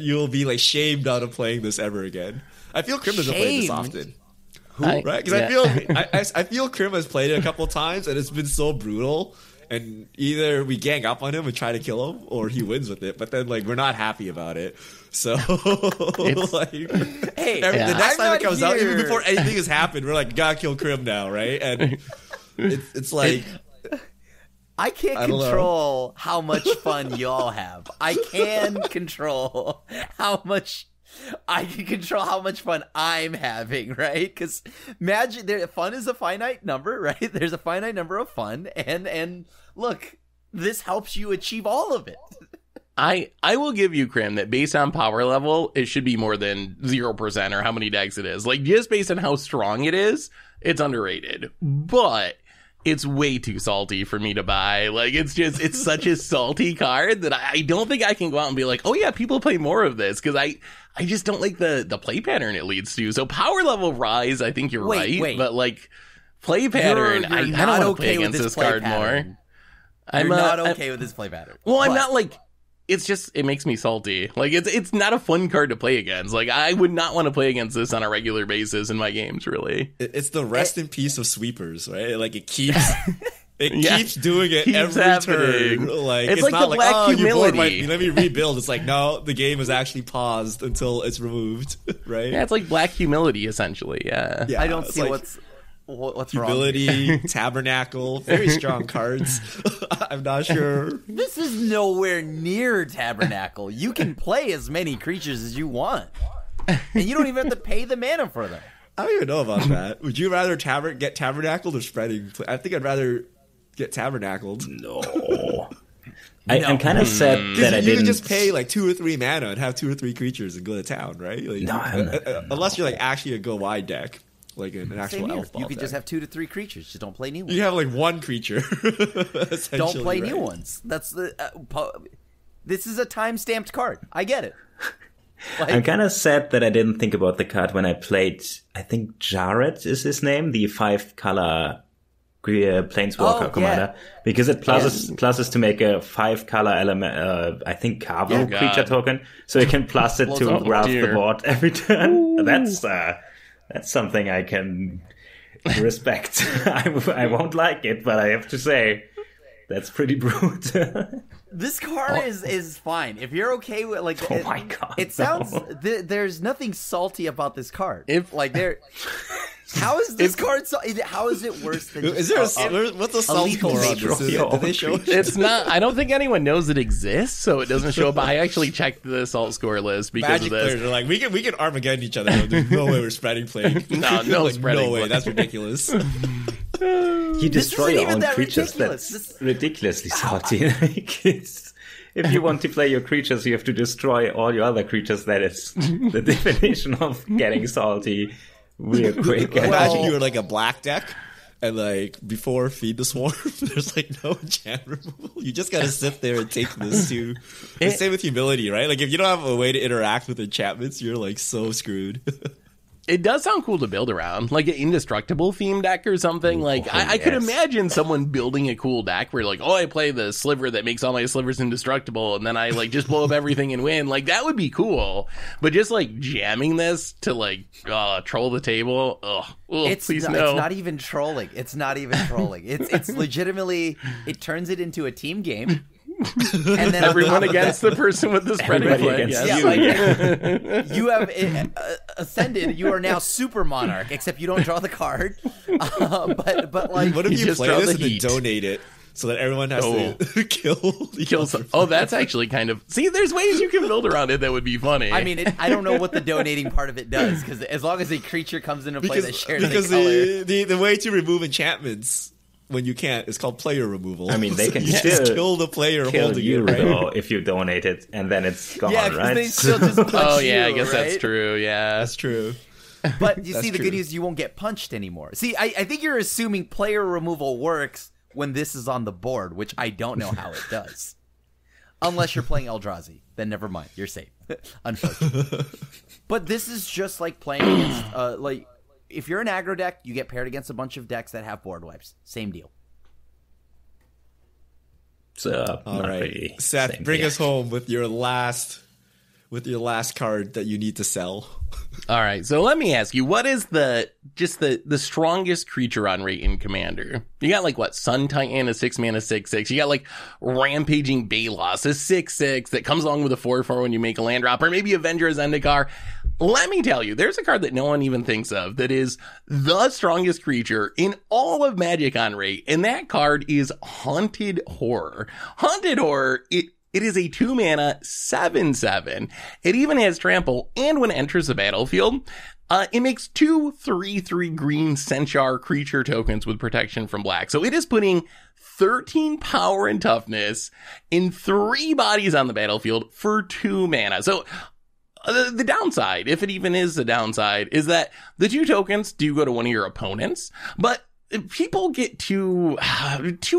you'll be like shamed out of playing this ever again. I feel Krim doesn't play this often. Right? Because I feel Krim has played it a couple times, and it's been so brutal. And either we gang up on him and try to kill him, or he wins with it. But then, like, we're not happy about it. So, like, the next time it comes out, even before anything has happened, we're like, gotta kill Krim now, right? And it's like, I can't control how much fun y'all have. I can control how much fun I'm having, right? Because fun is a finite number, right? There's a finite number of fun, and look, this helps you achieve all of it. I will give you, Krim, that based on power level, it should be more than 0% or how many decks it is. Like, just based on how strong it is, it's underrated. But it's way too salty for me to buy. Like, it's such a salty card that I don't think I can go out and be like, oh yeah, people play more of this, because I just don't like the play pattern it leads to. So power level rise, I think you're right. But like play pattern, I don't want to play against this card more. I'm not okay with this play pattern. Well, I'm not like, it's just, it makes me salty. Like, it's not a fun card to play against. Like, I would not want to play against this on a regular basis in my games, really. It's the rest in peace of sweepers, right? Like, it keeps keeps doing it every turn. Like, it's like not the black humility. Let me rebuild. It's like, no, the game is actually paused until it's removed, right? Yeah, it's like black humility, essentially, yeah. I don't see like, what's humility, wrong? Tabernacle, very strong cards. I'm not sure. This is nowhere near Tabernacle. You can play as many creatures as you want, and you don't even have to pay the mana for them. I don't even know about that. Would you rather get Tabernacled or spreading? I think I'd rather get Tabernacled. No. I'm kind of sad that I didn't. You can just pay like 2 or 3 mana and have 2 or 3 creatures and go to town, right? Like, no, unless you're like actually a go wide deck. Like an actual elf ball You could deck. just have 2 to 3 creatures. Just don't play new ones. You have like 1 creature. Don't play new ones. That's the. This is a time-stamped card. I get it. Like, I'm kind of sad that I didn't think about the card when I played. I think Jared is his name, the 5-color Planeswalker commander, because it pluses to make a 5-color element. I think Carvo creature token, so you can plus it to graph the board every turn. Ooh. That's something I can respect. I won't like it, but I have to say that's pretty brutal. This card is fine if you're okay with like. Oh my god! It sounds there's nothing salty about this card. How is this card? How is it worse than? Is there what's the salt score on this? Did they show it? It's not. I don't think anyone knows it exists, so it doesn't show up. I actually checked the salt score list because Magic of this. Players are like, we can Armageddon each other. There's no way we're spreading plague. No like, spreading. No way. That's ridiculous. You destroy your own creatures. That's ridiculously salty. Like, if you want to play your creatures, you have to destroy all your other creatures. That is the definition of getting salty real quick. Imagine you were like a black deck, and like before Feed the Swarm, there's like no enchant removal. You just gotta sit there and take this too. The same with humility, right? Like if you don't have a way to interact with enchantments, you're like so screwed. It does sound cool to build around, like an indestructible theme deck or something. Like I could imagine someone building a cool deck where like, oh, I play the sliver that makes all my slivers indestructible, and then I like just blow up everything and win. Like that would be cool. But just like jamming this to like troll the table, please no. It's not even trolling. It's not even trolling. It's legitimately, it turns it into a team game. And then everyone against the person with the spreading flag. You have ascended. You are now Super Monarch, except you don't draw the card. But like, what if you play this and then donate it so that everyone has to kill some? Oh, that's actually kind of there's ways you can build around it that would be funny. I mean, I don't know what the donating part of it does, because as long as a creature comes into play that shares the way to remove enchantments when you can't, it's called player removal. I mean, they can still kill the player holding you, it, right? Though, if you donate it, and then it's gone, right? They still just punch I guess that's true. Yeah, that's true. But you see, the good news is you won't get punched anymore. See, I think you're assuming player removal works when this is on the board, which I don't know how it does. Unless you're playing Eldrazi, then never mind, you're safe. Unfortunately, but this is just like playing against if you're an aggro deck, you get paired against a bunch of decks that have board wipes. Same deal. So, all right, Seth, bring us home with your last card that you need to sell. All right, so let me ask you, what is the strongest creature on rate in Commander? You got like what, Sun Titan, a 6-mana 6/6. You got like Rampaging Balos, a 6/6 that comes along with a 4/4 when you make a land drop, or maybe Avenger Zendikar. Let me tell you, there's a card that no one even thinks of that is the strongest creature in all of Magic on rate, and that card is Haunted Horror. Haunted Horror, it is a 2-mana 7/7. It even has trample, and when it enters the battlefield, it makes 2 3/3 green Centaur creature tokens with protection from black. So it is putting 13 power and toughness in 3 bodies on the battlefield for 2 mana. So the downside, if it even is the downside, is that the 2 tokens do go to one of your opponents, but people get too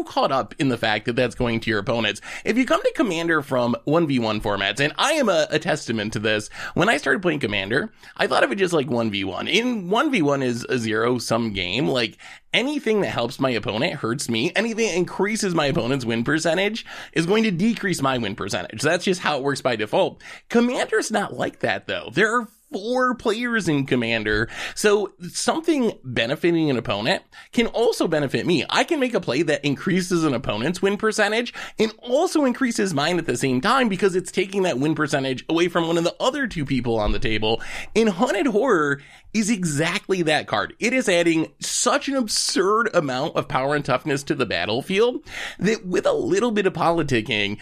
caught up in the fact that that's going to your opponents. If you come to Commander from 1v1 formats, and I am a testament to this, when I started playing Commander, I thought of it just like 1v1. In 1v1 is a zero-sum game. Like, anything that helps my opponent hurts me. Anything that increases my opponent's win percentage is going to decrease my win percentage. That's just how it works by default. Commander's not like that, though. There are 4 players in Commander, so something benefiting an opponent can also benefit me. I can make a play that increases an opponent's win percentage and also increases mine at the same time, because it's taking that win percentage away from one of the other 2 people on the table. And Haunted Horror is exactly that card. It is adding such an absurd amount of power and toughness to the battlefield that with a little bit of politicking,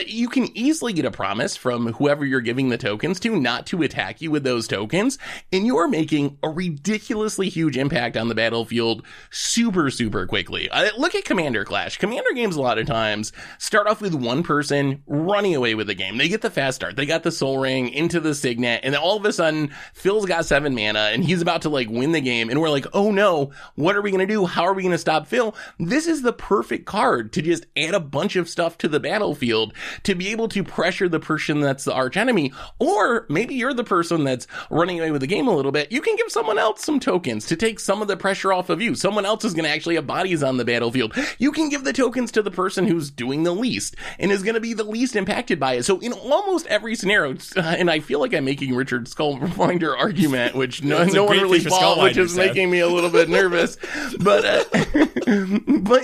you can easily get a promise from whoever you're giving the tokens to not to attack you with those tokens, and you are making a ridiculously huge impact on the battlefield super, super quickly. Look at Commander Clash. Commander games a lot of times start off with one person running away with the game. They get the fast start. They got the Soul Ring into the Signet, and then all of a sudden, Phil's got 7 mana, and he's about to like win the game, and we're like, oh no, what are we going to do? How are we going to stop Phil? This is the perfect card to just add a bunch of stuff to the battlefield to be able to pressure the person that's the arch enemy. Or maybe you're the person that's running away with the game a little bit. You can give someone else some tokens to take some of the pressure off of you. Someone else is going to actually have bodies on the battlefield. You can give the tokens to the person who's doing the least and is going to be the least impacted by it. So in almost every scenario, and I feel like I'm making Richard Skullwinder argument, which no one really bought, which is making me a little bit nervous. But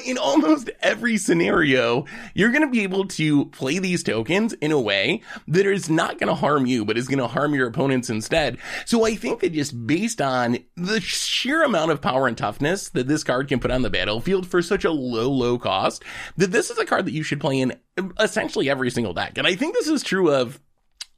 in almost every scenario, you're going to be able to play these tokens in a way that is not going to harm you, but is going to harm your opponents instead. So I think that just based on the sheer amount of power and toughness that this card can put on the battlefield for such a low cost, that this is a card that you should play in essentially every single deck. And I think this is true of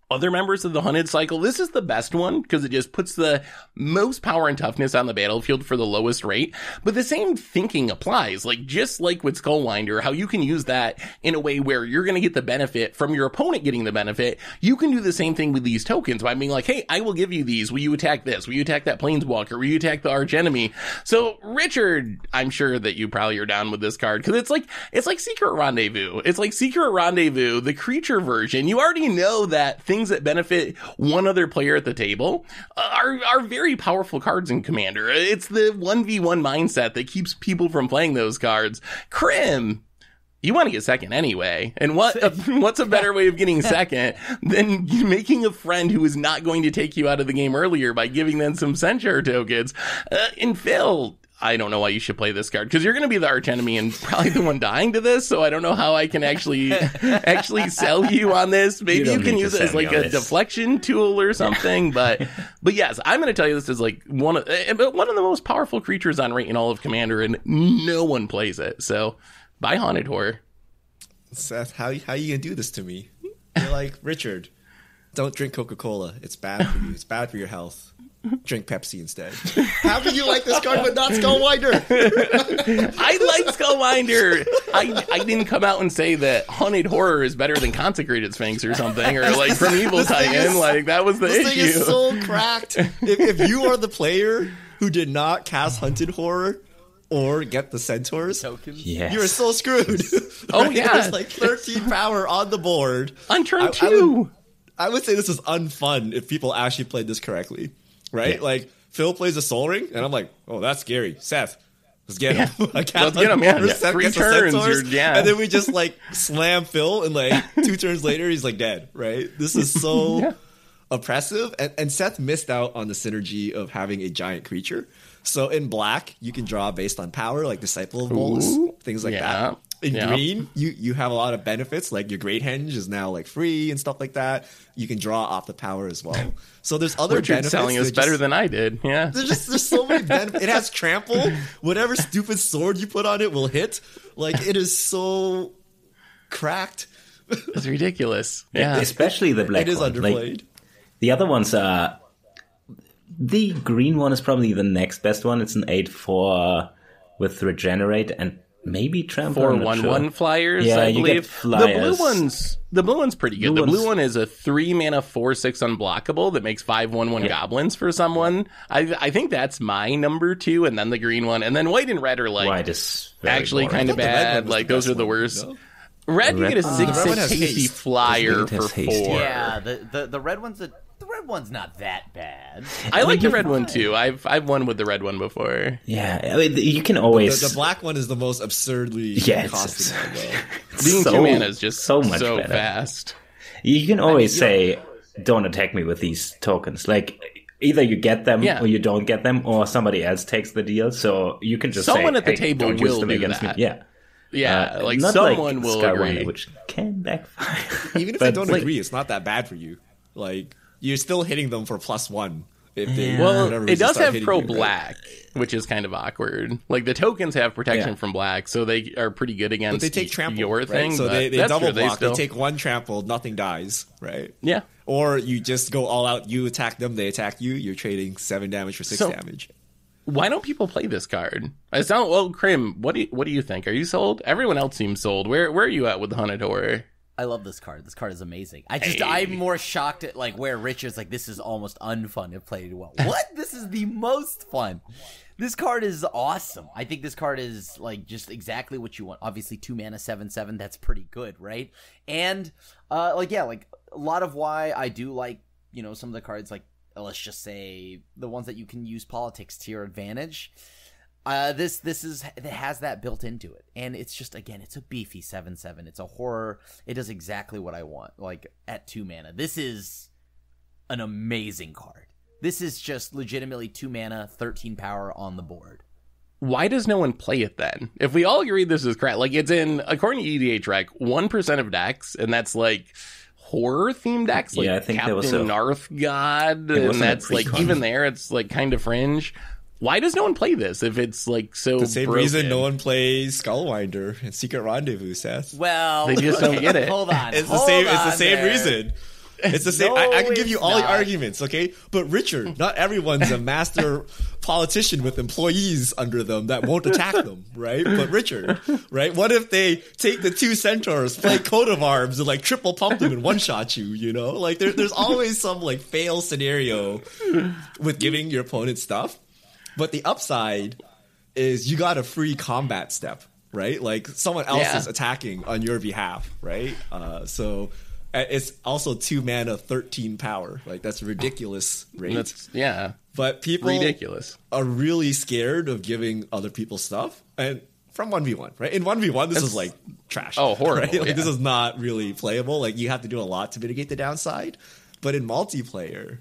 other members of the hunted cycle, this is the best one because it just puts the most power and toughness on the battlefield for the lowest rate. But the same thinking applies, like just like with Skullwinder, how you can use that in a way where you're going to get the benefit from your opponent getting the benefit. You can do the same thing with these tokens by being like, hey, I will give you these. Will you attack this? Will you attack that planeswalker? Will you attack the arch enemy? So Richard, I'm sure that you probably are down with this card because it's like Secret Rendezvous. It's like Secret Rendezvous, the creature version. You already know that things that benefit one other player at the table are very powerful cards in Commander. It's the 1v1 mindset that keeps people from playing those cards. Krim, you want to get second anyway. And what's a better way of getting second than making a friend who is not going to take you out of the game earlier by giving them some censure tokens? And Phil, I don't know why you should play this card because you're going to be the arch enemy and probably the one dying to this. So I don't know how I can actually sell you on this. Maybe you can use it as like a deflection tool or something. But yes, I'm going to tell you this is like one of the most powerful creatures on rate in all of Commander, and no one plays it. So buy Haunted Horror. Seth, how you gonna do this to me? You're like, Richard, don't drink Coca-Cola. It's bad for you. It's bad for your health. Drink Pepsi instead. How can you like this card but not Skullwinder? I like Skullwinder. I didn't come out and say that Haunted Horror is better than Consecrated Sphinx or something, or like Primeval Titan. Like that was the issue. This thing is so cracked. If you are the player who did not cast Hunted Horror or get the Centaurs, Yes. you're so screwed. Oh right? yeah, There's like 13 power on the board. On turn 2. I would say this is unfun if people actually played this correctly. Right? Yeah. Like, Phil plays a Soul Ring, and I'm like, oh, that's scary. Seth, let's get him. Yeah. Let's get him, yeah. 3 turns, and then we just, like, slam Phil, and, like, 2 turns later, he's, like, dead, right? This is so oppressive. And Seth missed out on the synergy of having a giant creature. So in black, you can draw based on power, like Disciple of Bolus, things like that. In green, you have a lot of benefits, like your Great Henge is now like free and stuff like that. You can draw off the power as well. So there's other benefits. Selling us better than I did. Yeah, there's so many benefits. It has trample. Whatever stupid sword you put on it will hit. Like it is so cracked. It's ridiculous. Yeah, especially the black. It is one. underplayed. Like, the other ones are. The green one is probably the next best one. It's an 8/4 with Regenerate and maybe Trample. 4/1/1 flyers, yeah, I believe. You get flyers. The blue one's pretty good. The blue one is a 3 mana 4/6 unblockable that makes 5/1/1 goblins for someone. I think that's my number 2, and then the green one, and then white and red are like white is actually kind of bad. Like those are the worst. No? Red, you get a 6/6 hasty flyer for 4. Yeah, the red one's the red one's not that bad. I like the red one too. I've won with the red one before. Yeah, I mean, you can always. The black one is the most absurdly costed. Being 2 mana is just so better. Fast. You can always say, "Don't attack me with these tokens." Like either you get them or you don't get them, or somebody else takes the deal. So you can just someone say, at the table don't will use them do against that. Me. Yeah. Yeah, like not someone like will Skullwinder, agree. which can backfire. Even if they don't agree, it's not that bad for you. Like you're still hitting them for +1 if they. Well, it does have pro black, which is kind of awkward. Like the tokens have protection from black, so they are pretty good against. But they take trample, your thing. Right? So they double block. They take 1 trample, nothing dies, right? Yeah. Or you just go all out. You attack them, they attack you. You're trading 7 damage for 6 damage. Why don't people play this card? Krim, what do you think? Are you sold? Everyone else seems sold. Where are you at with the Haunted Horror? I love this card. This card is amazing. I'm more shocked at like where Richard's like this is almost unfun if played well. What? This is the most fun. This card is awesome. I think this card is like just exactly what you want. Obviously 2 mana 7/7, that's pretty good, right? And like a lot of why I do like, some of the cards like let's just say the ones that you can use politics to your advantage. It has that built into it, and it's just again, it's a beefy 7/7. It's a horror. It does exactly what I want. Like at 2 mana, this is an amazing card. This is just legitimately 2 mana, 13 power on the board. Why does no one play it then? If we all agree this is crap, like it's in according to EDH Rec 1% of decks, and that's like horror themed decks, like I think Captain Narthgod, and that's like even there, it's like kind of fringe. Why does no one play this if it's like so? The same broken? reason no one plays Skullwinder and Secret Rendezvous, Seth. Well, they just don't get it. Hold on, It's the same reason. It's the same. I can give you all the arguments, okay? But Richard, not everyone's a master politician with employees under them that won't attack them, right? But Richard, right? What if they take the 2 centaurs, play coat of arms, and like triple pump them and one shot you? You know, like there's always some like fail scenario with giving your opponent stuff. But the upside is you got a free combat step, right? Like someone else is attacking on your behalf, right? So it's also 2 mana, 13 power. Like that's a ridiculous rate. But people are really scared of giving other people stuff. And from 1v1, right? In 1v1, this is like trash. Oh, horrible. Right? Like this is not really playable. Like you have to do a lot to mitigate the downside. But in multiplayer,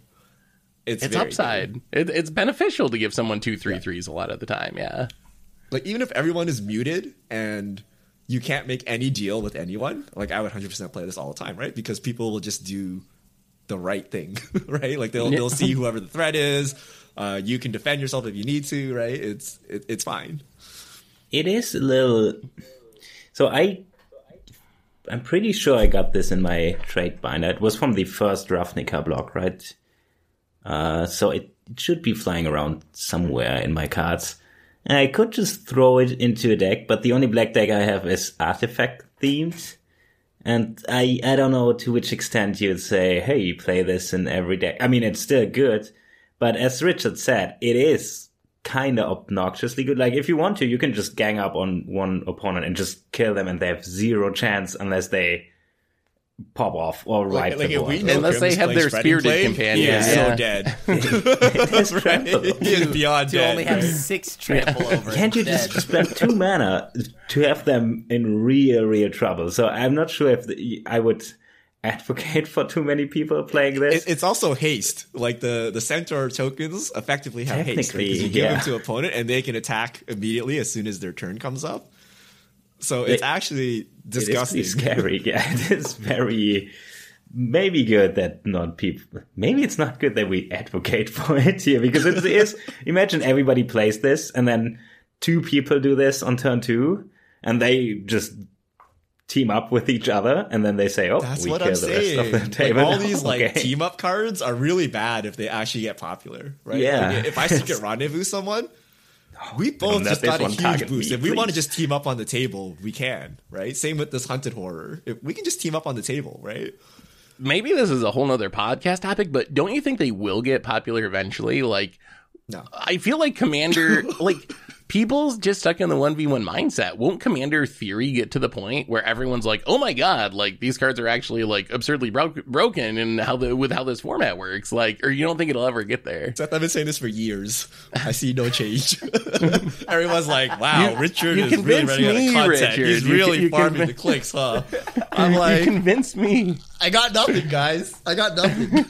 it's upside. It's beneficial to give someone 2/3/3s a lot of the time. Yeah. Like even if everyone is muted and you can't make any deal with anyone, like I would 100% play this all the time, right? Because people will just do the right thing, right? Like they'll see whoever the threat is. You can defend yourself if you need to, right? It's fine. It is a little. So I'm pretty sure I got this in my trade binder. It was from the first Ravnica block, right? So it should be flying around somewhere in my cards. And I could just throw it into a deck, but the only black deck I have is artifact themed. And I don't know to which extent you'd say, hey, you play this in every deck. I mean, it's still good, but as Richard said, it is kind of obnoxiously good. Like, if you want to, you can just gang up on one opponent and just kill them, and they have 0 chance unless they pop off or wipe the board. Unless they have their spirited companion. So dead. That's right. He is beyond dead. To only have 6 trample over. Can't you just spend 2 mana to have them in real trouble? So I'm not sure if I would advocate for too many people playing this. It's also haste. Like the centaur tokens effectively have haste. Right? Because you give them to an opponent and they can attack immediately as soon as their turn comes up. So it's actually disgusting. It is scary. Yeah, it is very maybe good that not people. Maybe it's not good that we advocate for it here, because it is. Imagine everybody plays this and then 2 people do this on turn 2 and they just team up with each other and then they say, "Oh, that's we what kill I'm the saying." rest of the table." Like all these like team up cards are really bad if they actually get popular, right? Yeah. Like, if I secret rendezvous someone. We both just got a huge boost. If we want to just team up on the table, we can, right? Same with this hunted horror. If we can just team up on the table, right? Maybe this is a whole nother podcast topic, but don't you think they will get popular eventually? Like, no. I feel like Commander, like, people just stuck in the 1v1 mindset. Won't Commander theory get to the point where everyone's like, oh my god, like, these cards are actually, like, absurdly broken and how this format works? Like, or you don't think it'll ever get there? Seth, I've been saying this for years. I see no change. Everyone's like, wow, Richard is really running out of content. Richard. He's really farming the clicks, huh? I'm like, you convinced me. I got nothing, guys. I got nothing.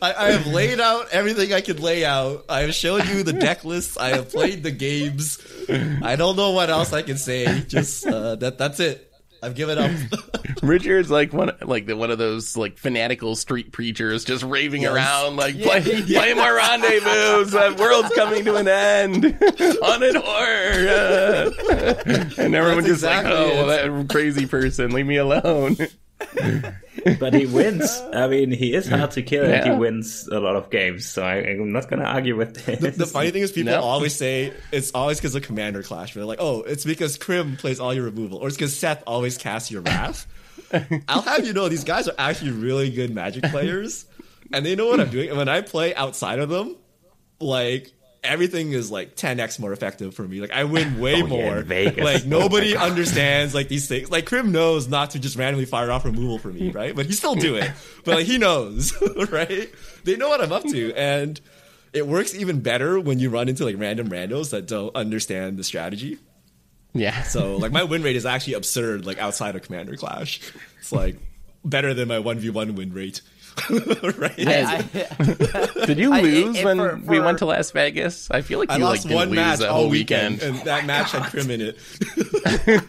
I have laid out everything I could lay out. I have shown you the deck lists. I have played the games. I don't know what else I can say. Just that's it. I've given up. Richard's like one of those like fanatical street preachers, just raving around, like play more rendezvous. That world's coming to an end. Haunted horror, and everyone just like, oh, that crazy person, leave me alone. But he wins. I mean, he is hard to kill and he wins a lot of games, so I'm not going to argue with this. The funny thing is people always say it's always because of Commander Clash. They're like, oh, it's because Krim plays all your removal, or it's because Seth always casts your Wrath. I'll have you know, these guys are actually really good Magic players, and they know what I'm doing. And when I play outside of them, like, everything is like 10x more effective for me. Like, I win way more. Vegas. Like, nobody understands like these things. Like, Krim knows not to just randomly fire off removal for me, right? But he still do it. But like, he knows, right? They know what I'm up to, and it works even better when you run into like random randos that don't understand the strategy. Yeah. So like, my win rate is actually absurd. Like, outside of Commander Clash, it's like better than my 1v1 win rate. Right? Did you lose when we went to Las Vegas? I feel like you lost didn't one lose match that all whole weekend, and that match had Krim in it. And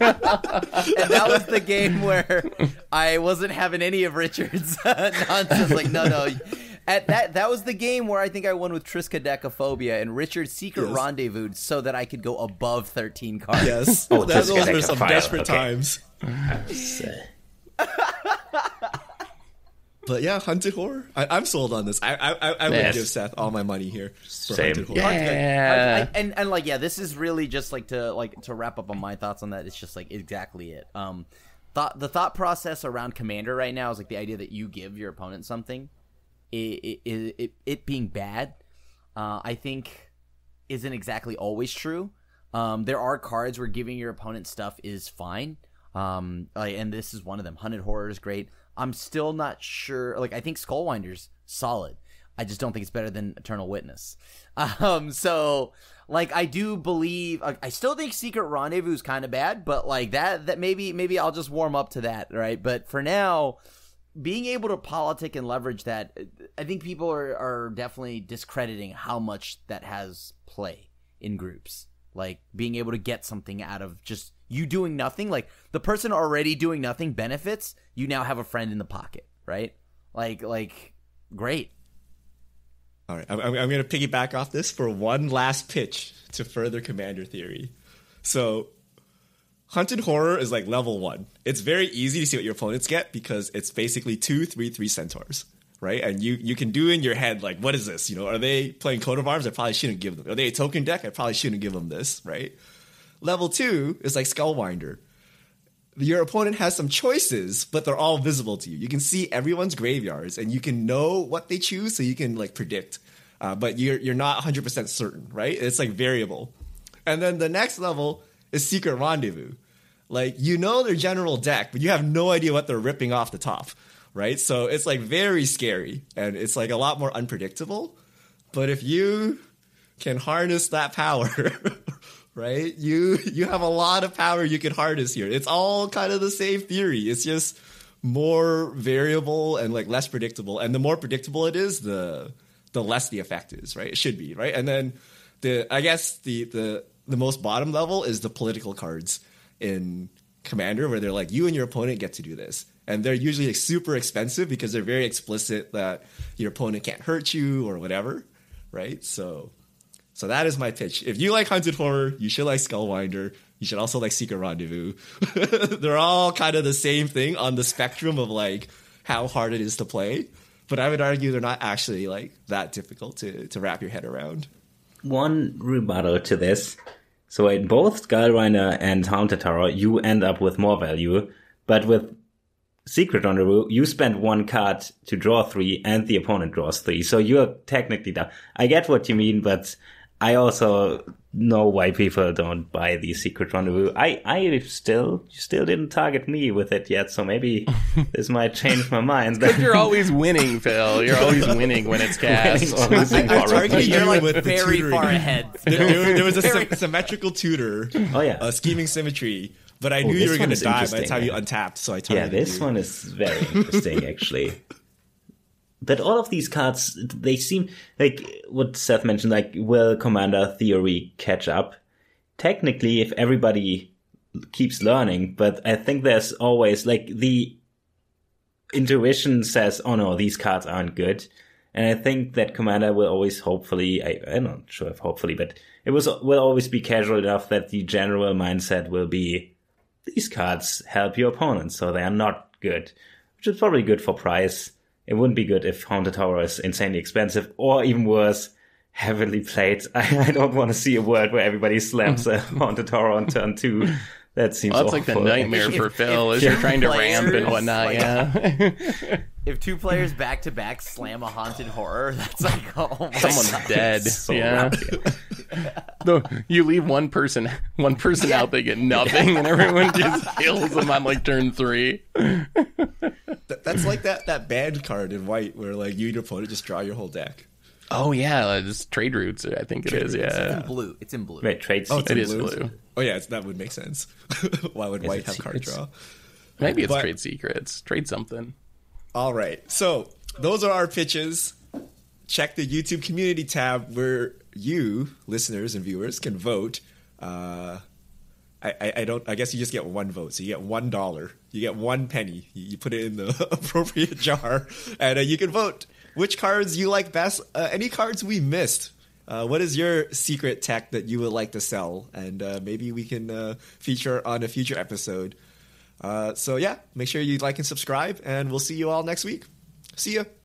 that was the game where I wasn't having any of Richard's nonsense. Like, no. At that was the game where I think I won with Triskaidekaphobia, and Richard secret rendezvous so that I could go above 13 cards. Yes. Those were some desperate times. But yeah, Hunted Horror. I'm sold on this. I would give Seth all my money here for Hunted Horror. Yeah. And like, yeah, this is really just to wrap up on my thoughts on that. It's just like exactly it. The thought process around Commander right now is like the idea that you give your opponent something. It being bad, I think, isn't exactly always true. There are cards where giving your opponent stuff is fine. And this is one of them. Hunted Horror is great. I'm still not sure. Like, I think Skullwinder's solid. I just don't think it's better than Eternal Witness. So, like, I do believe. I still think Secret Rendezvous is kind of bad, but like that maybe I'll just warm up to that, right? But for now, being able to politic and leverage that, I think people are definitely discrediting how much that has play in groups. Like, being able to get something out of just you doing nothing. Like, the person already doing nothing benefits. You now have a friend in the pocket, right? Like great. All right, I'm going to piggyback off this for one last pitch to further Commander theory. So, Hunted Horror is like level 1. It's very easy to see what your opponents get because it's basically 2/3/3 centaurs, right? And you can do in your head, like, what is this? You know, are they playing Coat of Arms? I probably shouldn't give them. Are they a token deck? I probably shouldn't give them this, right? Level 2 is like Skullwinder. Your opponent has some choices, but they're all visible to you. You can see everyone's graveyards, and you can know what they choose, so you can like predict. But you're not 100% certain, right? It's like variable. And then the next level is Secret Rendezvous. Like, you know their general deck, but you have no idea what they're ripping off the top, right? So it's like very scary, and it's like a lot more unpredictable. But if you can harness that power, right? You have a lot of power you can harness here. It's all kind of the same theory. It's just more variable and like less predictable. And the more predictable it is, the less the effect is, right? It should be, right? And then I guess the most bottom level is the political cards in Commander, where they're like, you and your opponent get to do this. And they're usually like super expensive because they're very explicit that your opponent can't hurt you or whatever, right? So that is my pitch. If you like Hunted Horror, you should like Skullwinder. You should also like Secret Rendezvous. They're all kind of the same thing on the spectrum of like how hard it is to play. But I would argue they're not actually like that difficult to wrap your head around. One rebuttal to this. So in both Skullwinder and Haunted Horror, you end up with more value. But with Secret Rendezvous, you spend one card to draw 3 and the opponent draws 3. So you're technically down. I get what you mean, but I also know why people don't buy the Secret Rendezvous. I still didn't target me with it yet, so maybe this might change my mind. Because you're always winning, Phil. You're always winning when it's cast. You're like very far ahead. There was a symmetrical tutor. Oh yeah, scheming symmetry. But I knew you were going to die by the time you untapped, so I targeted you. Yeah, this one is very interesting, actually. But all of these cards, they seem like what Seth mentioned, like, will Commander theory catch up? Technically, if everybody keeps learning, but I think there's always, like, the intuition says, oh no, these cards aren't good. And I think that Commander will always hopefully, I'm not sure if hopefully, but will always be casual enough that the general mindset will be, these cards help your opponents, so they are not good. Which is probably good for price. It wouldn't be good if Haunted Horror is insanely expensive, or even worse, heavily played. I don't want to see a world where everybody slams a Haunted Horror on turn 2. That seems awful. That's like the nightmare for Phil, as you're trying to ramp and whatnot, yeah. If 2 players back-to-back slam a Haunted Horror, that's like, oh my Someone's God. dead. So yeah. No, you leave one person out, they get nothing, and everyone just kills them on like turn 3. That's like that banned card in white where like you and your opponent just draw your whole deck. Oh yeah, it's Trade Routes, I think it is. Yeah, It's in blue. Wait, Trade Secrets. It is blue. Oh yeah, that would make sense. Why would white have card draw? Maybe it's Trade Secrets. Trade something. All right, so those are our pitches. Check the YouTube community tab where you, listeners and viewers, can vote. I guess you just get one vote, so you get $1. You get 1 penny. You put it in the appropriate jar, and you can vote which cards you like best. Any cards we missed. What is your secret tech that you would like to sell? And maybe we can feature on a future episode. So yeah, make sure you like and subscribe, and we'll see you all next week. See ya.